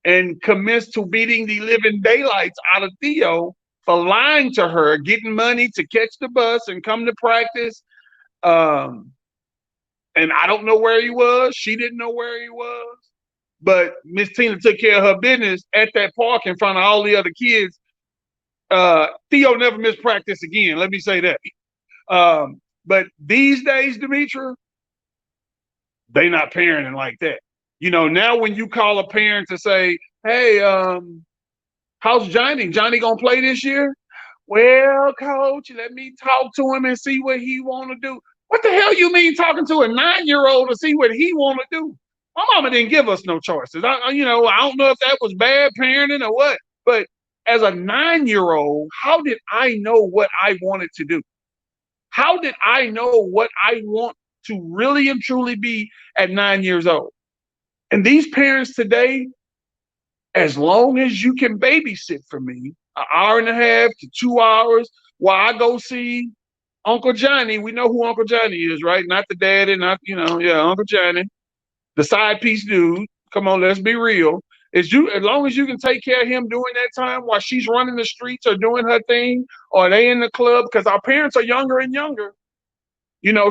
and commits to beating the living daylights out of Theo for lying to her, getting money to catch the bus and come to practice. And I don't know where he was. She didn't know where he was. But Miss Tina took care of her business at that park in front of all the other kids. Theo never missed practice again. Let me say that. But these days, Demetra, they not parenting like that. You know, now when you call a parent to say, "Hey, how's Johnny? Johnny gonna play this year?" "Well, coach, let me talk to him and see what he want to do." What the hell you mean talking to a 9-year-old to see what he want to do? My mama didn't give us no choices. I don't know if that was bad parenting or what, but as a 9-year-old, how did I know what I wanted to do? How did I know what I want to really and truly be at 9 years old? And these parents today, as long as you can babysit for me, an hour and a half to 2 hours, while I go see Uncle Johnny. We know who Uncle Johnny is, right? Not the daddy, Uncle Johnny, the side piece dude. Come on, let's be real. As long as you can take care of him during that time while she's running the streets or doing her thing, or they in the club, because our parents are younger and younger.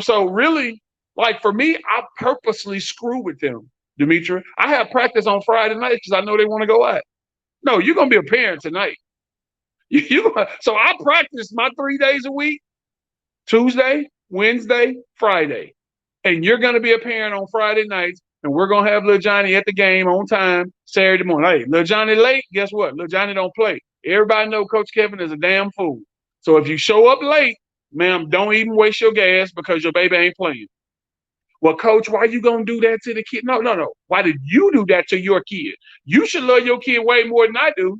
So really, like for me, I purposely screw with them, Demetra. I have practice on Friday night because I know they want to go out. No, you're gonna be a parent tonight. So I practice my 3 days a week: Tuesday, Wednesday, Friday. And you're gonna be a parent on Friday nights, and we're gonna have little Johnny at the game on time Saturday morning. Hey, little Johnny late, guess what? Little Johnny don't play. Everybody know Coach Kevin is a damn fool. So if you show up late, ma'am, don't even waste your gas because your baby ain't playing. Well, coach, why are you going to do that to the kid? No. Why did you do that to your kid? You should love your kid way more than I do.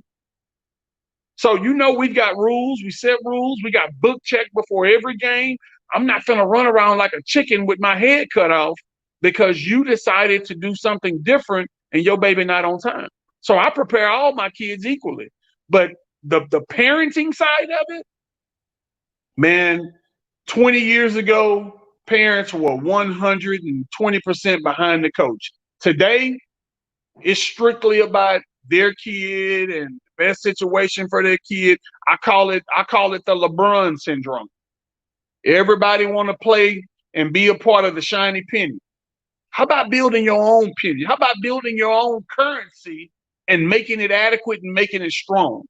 So, we've got rules. We set rules. We got book check before every game. I'm not going to run around like a chicken with my head cut off because you decided to do something different and your baby not on time. So I prepare all my kids equally. But the parenting side of it, man, 20 years ago, parents were 120% behind the coach. Today, it's strictly about their kid and the best situation for their kid. I call it the LeBron syndrome. Everybody want to play and be a part of the shiny penny. How about building your own penny? How about building your own currency and making it adequate and making it strong?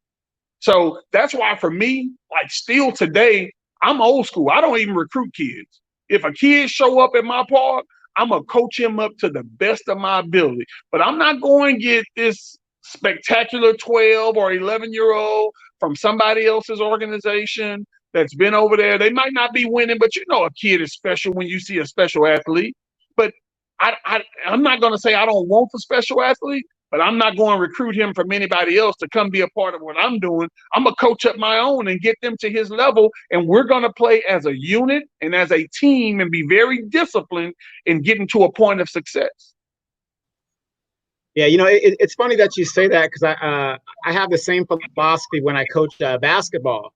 So that's why for me, like still today, I'm old school. I don't even recruit kids. If a kid show up at my park, I'm going to coach him up to the best of my ability. But I'm not going to get this spectacular 12 or 11-year-old from somebody else's organization that's been over there. They might not be winning, but a kid is special when you see a special athlete. But I'm not going to say I don't want the special athlete, but I'm not going to recruit him from anybody else to come be a part of what I'm doing. I'm going to coach up my own and get them to his level, and we're going to play as a unit and as a team and be very disciplined in getting to a point of success. Yeah, it's funny that you say that because I have the same philosophy when I coach basketball.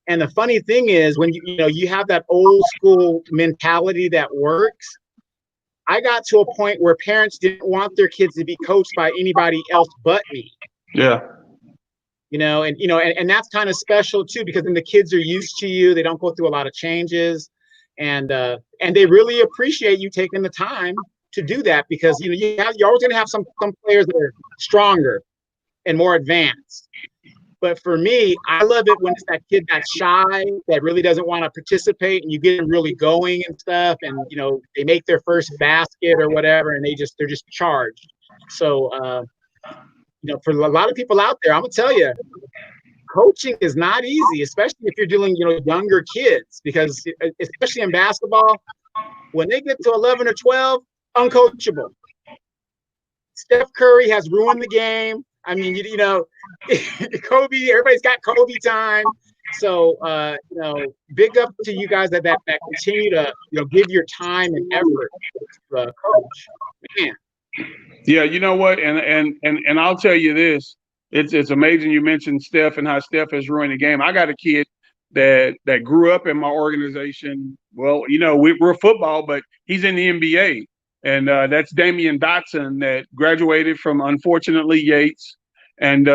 And the funny thing is when you have that old school mentality that works. I got to a point where parents didn't want their kids to be coached by anybody else but me. Yeah. And that's kind of special too, because then the kids are used to you. They don't go through a lot of changes, and they really appreciate you taking the time to do that because you're always going to have some players that are stronger and more advanced. But for me, I love it when it's that kid that's shy, that really doesn't want to participate, and you get them really going and stuff, and they make their first basket or whatever, and they're just charged. So for a lot of people out there, I'm gonna tell you, coaching is not easy, especially if you're dealing younger kids, because especially in basketball, when they get to 11 or 12, uncoachable. Steph Curry has ruined the game. I mean, Kobe, everybody's got Kobe time. So, big up to you guys that continue to, give your time and effort to coach. Man. Yeah, you know what? And I'll tell you this. It's amazing you mentioned Steph and how Steph has ruined the game. I got a kid that grew up in my organization. Well, we're football, but he's in the NBA. And that's Damian Dotson, that graduated from, unfortunately, Yates. And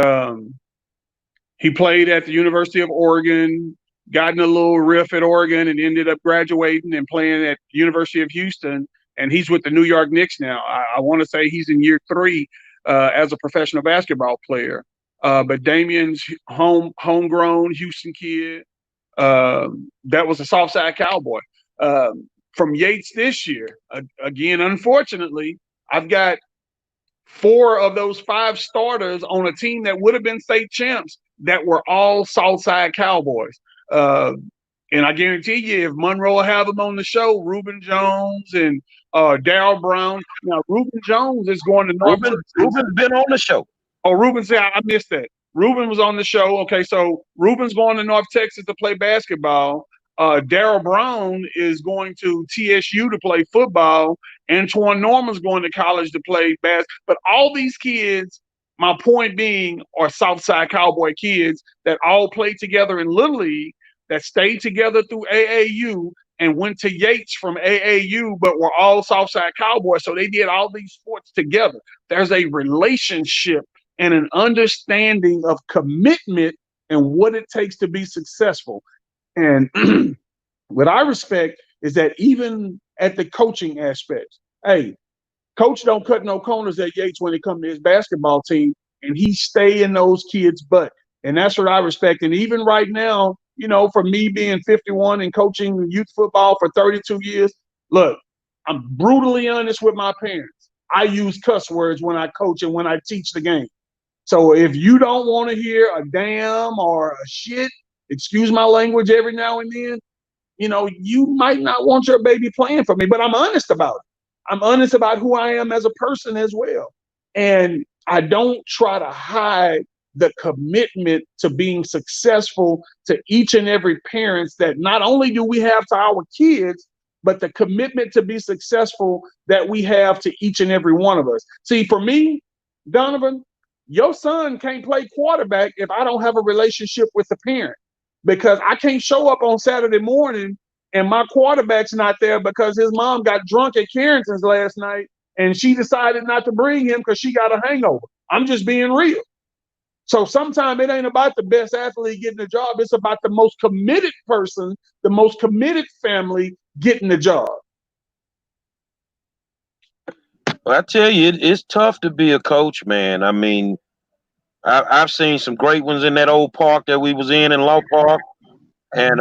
he played at the University of Oregon, got in a little riff at Oregon, and ended up graduating and playing at the University of Houston. And he's with the New York Knicks now. I want to say he's in year 3 as a professional basketball player. But Damian's homegrown Houston kid. That was a Southside Cowboy. From Yates this year, again, unfortunately, I've got 4 of those 5 starters on a team that would have been state champs that were all Southside Cowboys. And I guarantee you, if Monroe will have them on the show, Reuben Jones and Darryl Brown. Now, Reuben Jones is going to North. Reuben's been on the show. Oh, Reuben, I missed that. Reuben was on the show. Okay, so Reuben's going to North Texas to play basketball. Darryl Brown is going to TSU to play football. Antoine Norman's going to college to play basketball. But all these kids, my point being, are Southside Cowboy kids that all played together in Little League, that stayed together through AAU and went to Yates from AAU, but were all Southside Cowboys. So they did all these sports together. There's a relationship and an understanding of commitment and what it takes to be successful. And what I respect is that even at the coaching aspects, hey, coach don't cut no corners at Yates when it comes to his basketball team, and he stay in those kids' butt. And that's what I respect. And even right now, for me being 51 and coaching youth football for 32 years, look, I'm brutally honest with my parents. I use cuss words when I coach and when I teach the game. So if you don't want to hear a damn or a shit, excuse my language every now and then, you might not want your baby playing for me, but I'm honest about it. I'm honest about who I am as a person as well. And I don't try to hide the commitment to being successful to each and every parent that not only do we have to our kids, but the commitment to be successful that we have to each and every one of us. See, for me, Donovan, your son can't play quarterback if I don't have a relationship with the parent, because I can't show up on Saturday morning and my quarterback's not there because his mom got drunk at Carrington's last night and she decided not to bring him because she got a hangover. I'm just being real. So sometimes it ain't about the best athlete getting the job. It's about the most committed person, the most committed family getting the job. Well, I tell you, it's tough to be a coach, man. I mean, I've seen some great ones in that old park that we was in Law Park. And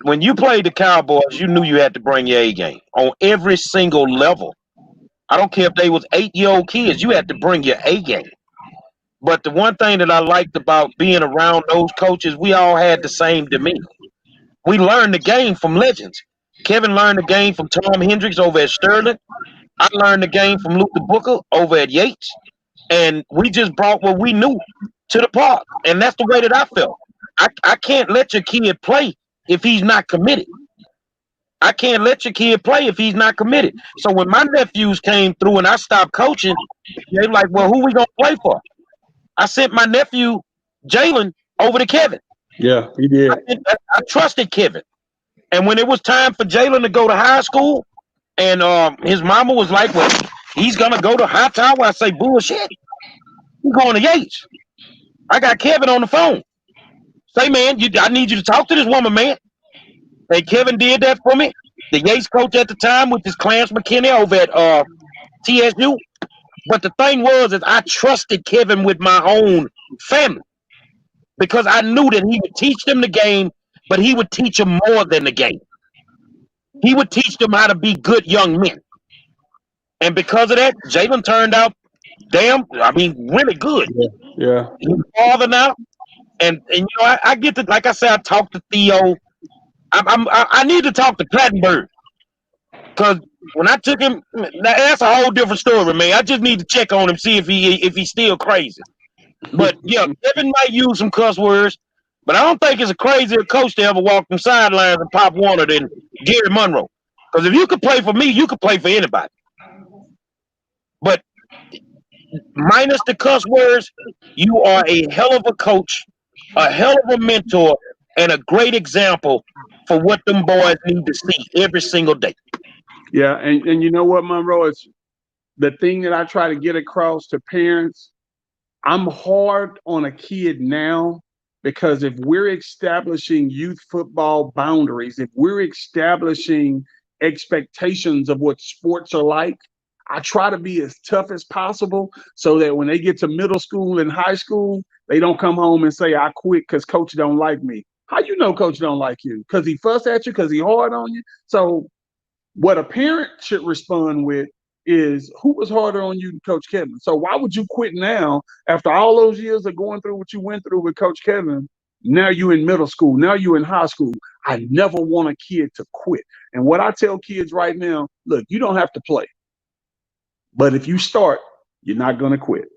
when you played the Cowboys, you knew you had to bring your A game on every single level. I don't care if they was 8-year-old kids, you had to bring your A game. But the one thing that I liked about being around those coaches, we all had the same demeanor. We learned the game from legends. Kevin learned the game from Tom Hendricks over at Sterling. I learned the game from Luther Booker over at Yates. And we just brought what we knew to the park. And that's the way that I felt. I can't let your kid play if he's not committed. I can't let your kid play if he's not committed. So when my nephews came through and I stopped coaching, they were like, well, who we going to play for? I sent my nephew, Jalen, over to Kevin. Yeah, he did. I trusted Kevin. And when it was time for Jalen to go to high school, and his mama was like, well, he's going to go to Hightower. I say, bullshit. He's going to Yates. I got Kevin on the phone. Say, man, I need you to talk to this woman, man. And Kevin did that for me. The Yates coach at the time, which is Clarence McKinney over at TSU. But the thing was, is I trusted Kevin with my own family, because I knew that he would teach them the game, but he would teach them more than the game. He would teach them how to be good young men. And because of that, Jalen turned out really good. Yeah. He's father now. And I get to, like I said, I talked to Theo. I need to talk to Plattenberg, because when I took him, that's a whole different story, man. I just need to check on him, see if he's still crazy. But yeah, Kevin might use some cuss words, but I don't think it's a crazier coach to ever walk them sidelines and Pop Warner than Gary Monroe. Because if you could play for me, you could play for anybody. But minus the cuss words, you are a hell of a coach, a hell of a mentor, and a great example for what them boys need to see every single day. Yeah, and you know what, Monroe? It's the thing that I try to get across to parents. I'm hard on a kid now because if we're establishing youth football boundaries, if we're establishing expectations of what sports are like, I try to be as tough as possible so that when they get to middle school and high school, they don't come home and say, I quit because coach don't like me. How you know coach don't like you? Because he fuss at you? Because he hard on you? So what a parent should respond with is, who was harder on you than Coach Kevin? So why would you quit now after all those years of going through what you went through with Coach Kevin? Now you in middle school. Now you in high school. I never want a kid to quit. And what I tell kids right now, look, you don't have to play. But if you start, you're not going to quit.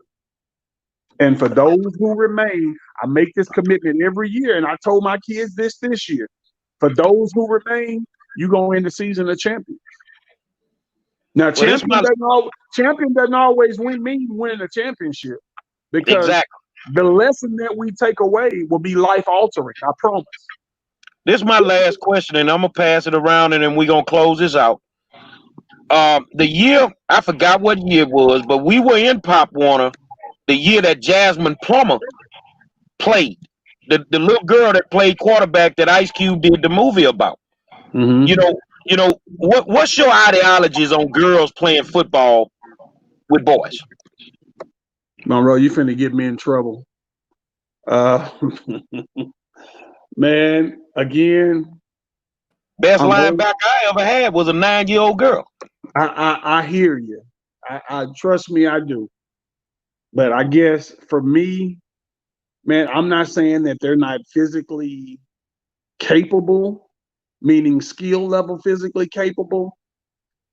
And for those who remain, I make this commitment every year. And I told my kids this year. For those who remain, you go in the season of champions. Now, champion doesn't always mean winning a championship, because Exactly. the lesson that we take away will be life altering. I promise. This is my last question, and I'm gonna pass it around, and then we're gonna close this out. The year, I forgot what year it was, but we were in Pop Warner the year that Jasmine Plummer played. The little girl that played quarterback that Ice Cube did the movie about. Mm-hmm. What's your ideologies on girls playing football with boys? Monroe, you finna get me in trouble. Man, again, Best linebacker I ever had was a 9-year-old girl. I hear you. I trust me, I do. But I guess for me, man, I'm not saying that they're not physically capable, meaning skill level physically capable,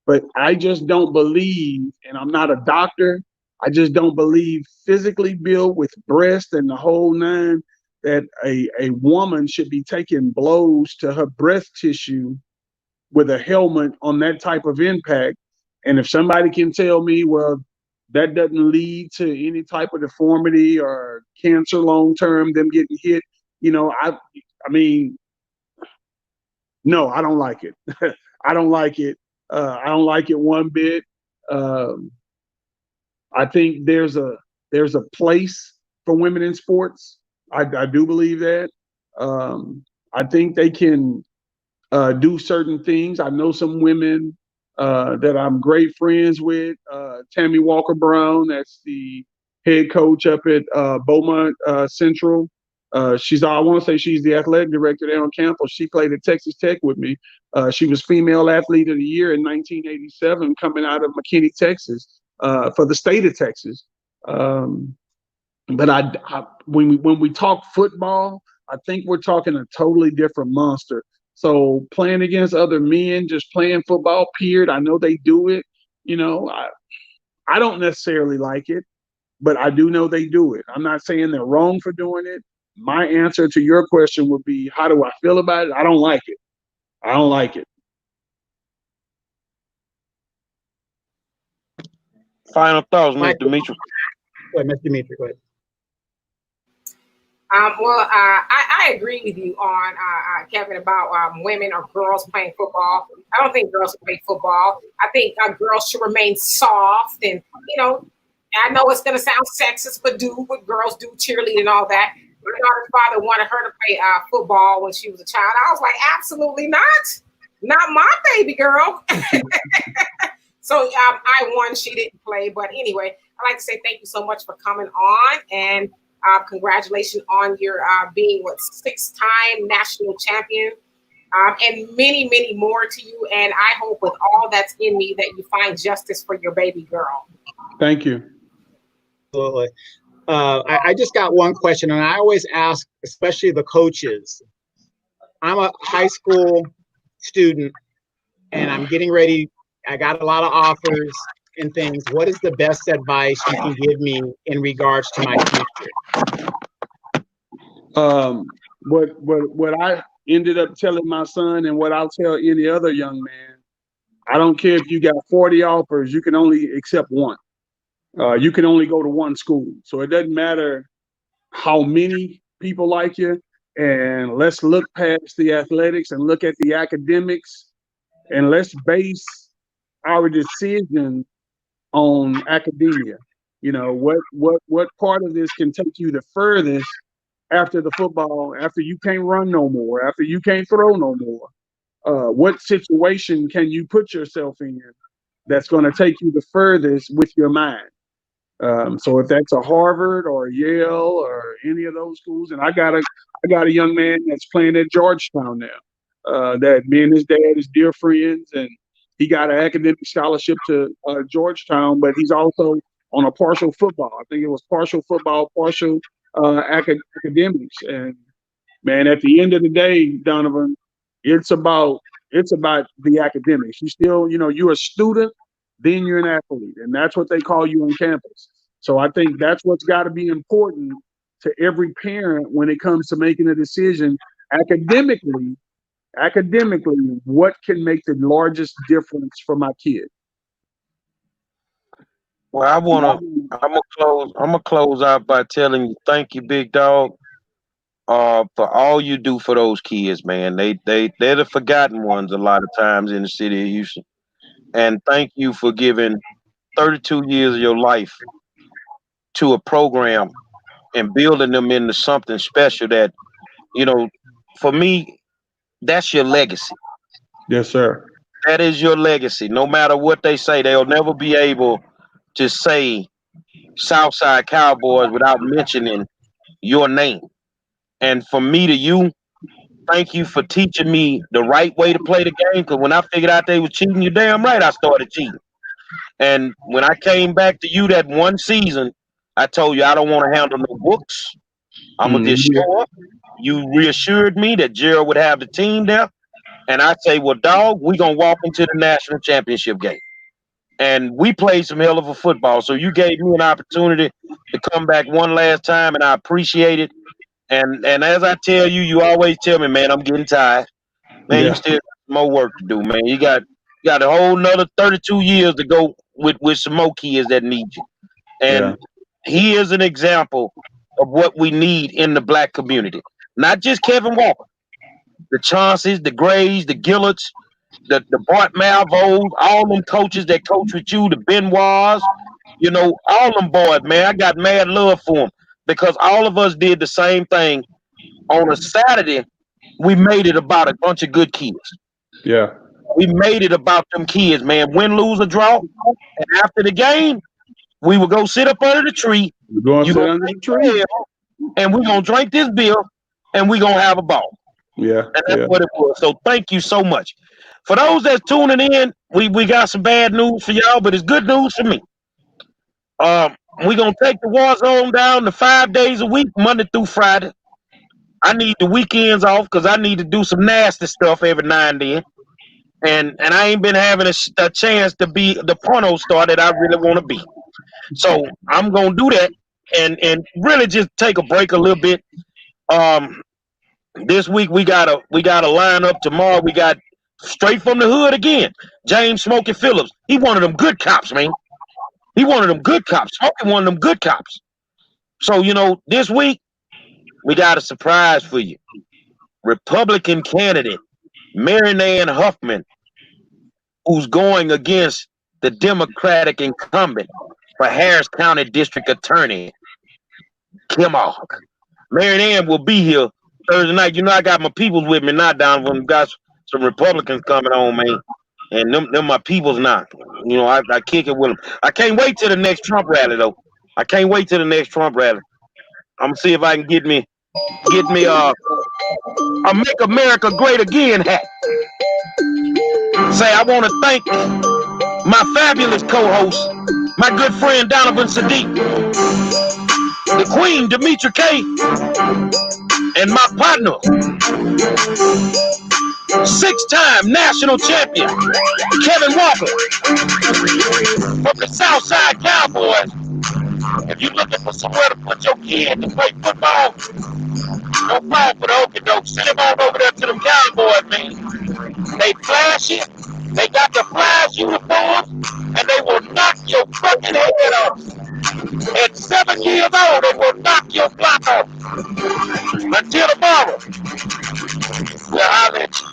but I just don't believe, and I'm not a doctor, I just don't believe physically built with breast and the whole nine, that a woman should be taking blows to her breast tissue with a helmet on that type of impact. And if somebody can tell me, well, that doesn't lead to any type of deformity or cancer long term, them getting hit, I mean, no, I don't like it. I don't like it. I don't like it one bit. I think there's a place for women in sports. I do believe that. I think they can do certain things. I know some women that I'm great friends with. Tammy Walker Brown, that's the head coach up at Beaumont Central. I want to say she's the athletic director there on campus. She played at Texas Tech with me. She was Female Athlete of the Year in 1987, coming out of McKinney, Texas, for the state of Texas. But when we talk football, I think we're talking a totally different monster. So playing against other men, just playing football, period. I know they do it. I don't necessarily like it, but I do know they do it. I'm not saying they're wrong for doing it. My answer to your question would be, how do I feel about it? I don't like it. I don't like it. Final thoughts, Mr. Dimitri. Go ahead, Mr. Dimitri. Go ahead. I agree with you on Kevin about women or girls playing football. I don't think girls play football. I think girls should remain soft, and I know it's gonna sound sexist, but girls do cheerlead and all that. My daughter's father wanted her to play football when she was a child. I was like, absolutely not my baby girl. So I won. She didn't play, but anyway, I'd like to say thank you so much for coming on, and Congratulations on your being six-time national champion. And many, many more to you. And I hope with all that's in me that you find justice for your baby girl. Thank you. Absolutely. I just got one question, and I always ask, especially the coaches. I'm a high school student, and I'm getting ready. I got a lot of offers and things. What is the best advice you can give me in regards to my future? What I ended up telling my son, and what I'll tell any other young man, I don't care if you got 40 offers, you can only accept one. You can only go to one school. So it doesn't matter how many people like you. And let's look past the athletics and look at the academics, and let's base our decision on academia. You know, what part of this can take you the furthest after the football, after you can't run no more, after you can't throw no more? What situation can you put yourself in that's going to take you the furthest with your mind? So if that's a Harvard or a Yale or any of those schools, and I got a young man that's playing at Georgetown now. That me and his dad is dear friends, and he got an academic scholarship to Georgetown, but he's also on a partial football. I think it was partial football, partial academics. And man, at the end of the day, Donovan, it's about the academics. You still, you're a student, then you're an athlete, and that's what they call you on campus. So I think that's what's got to be important to every parent when it comes to making a decision academically. Academically, what can make the largest difference for my kid? Well, I'm gonna close out by telling you, thank you, big dog, for all you do for those kids, man. They're the forgotten ones a lot of times in the city of Houston. And thank you for giving 32 years of your life to a program and building them into something special that, you know, for me, that's your legacy. Yes, sir. That is your legacy. No matter what they say, they'll never be able to say Southside Cowboys without mentioning your name. And from me to you, thank you for teaching me the right way to play the game. Because when I figured out they was cheating, you damn right I started cheating. And when I came back to you that one season, I told you I don't want to handle no books. I'm gonna just Mm-hmm. show up. You reassured me that Gerald would have the team there, and I say, well, dog, we gonna walk into the national championship game. And we played some hell of a football. So you gave me an opportunity to come back one last time, and I appreciate it. And as I tell you, you always tell me, man, I'm getting tired. Man, you Yeah, still got more work to do, man. You got a whole nother 32 years to go with some more kids that need you. yeah, And he is an example of what we need in the black community. Not just Kevin Walker, the Chaunceys, the Grays, the Gillards, the Bart Malvos, all them coaches that coach with you, the Benoits, all them boys, man. I got mad love for them because all of us did the same thing. On a Saturday, we made it about a bunch of good kids. yeah. We made it about them kids, man. Win, lose, or draw. And after the game, we would go sit up under the tree. We're going to You sit gonna under take the the tree. L, and we're gonna drink this beer, and we're gonna have a ball. Yeah, And that's yeah. what it was. So thank you so much. For those that's tuning in, we got some bad news for y'all, but it's good news for me. We're gonna take the war zone down to 5 days a week, Monday through Friday. I need the weekends off because I need to do some nasty stuff every now and then. And I ain't been having a chance to be the porno star that I really want to be. So I'm gonna do that and really just take a break a little bit. Um, this week we got a lineup. Tomorrow we got straight from the hood again. James Smokey Phillips. He one of them good cops, man. He one of them good cops. Smokey one of them good cops. So this week we got a surprise for you. Republican candidate Marion Ann Huffman, who's going against the Democratic incumbent for Harris County District Attorney Kim Og. Marion Ann will be here Thursday night. I got my peoples with me now, Donovan. Got some Republicans coming on, man. And them my peoples now. I kick it with them. I can't wait till the next Trump rally, though. I can't wait till the next Trump rally. I'm gonna see if I can get me a Make America Great Again hat. Say I want to thank my fabulous co-host, my good friend Donovan Sadiq, the Queen Demetra K, and my partner, 6-time national champion Kevin Walker from the Southside Cowboys. If you're looking for somewhere to put your kid to play football, don't fall for the okie doke. Send them on over there to them Cowboys, man. They flashy, they got the flash uniforms, and they will knock your fucking head off. At 7 years old, they will knock your block off. Until tomorrow, we'll holler at you.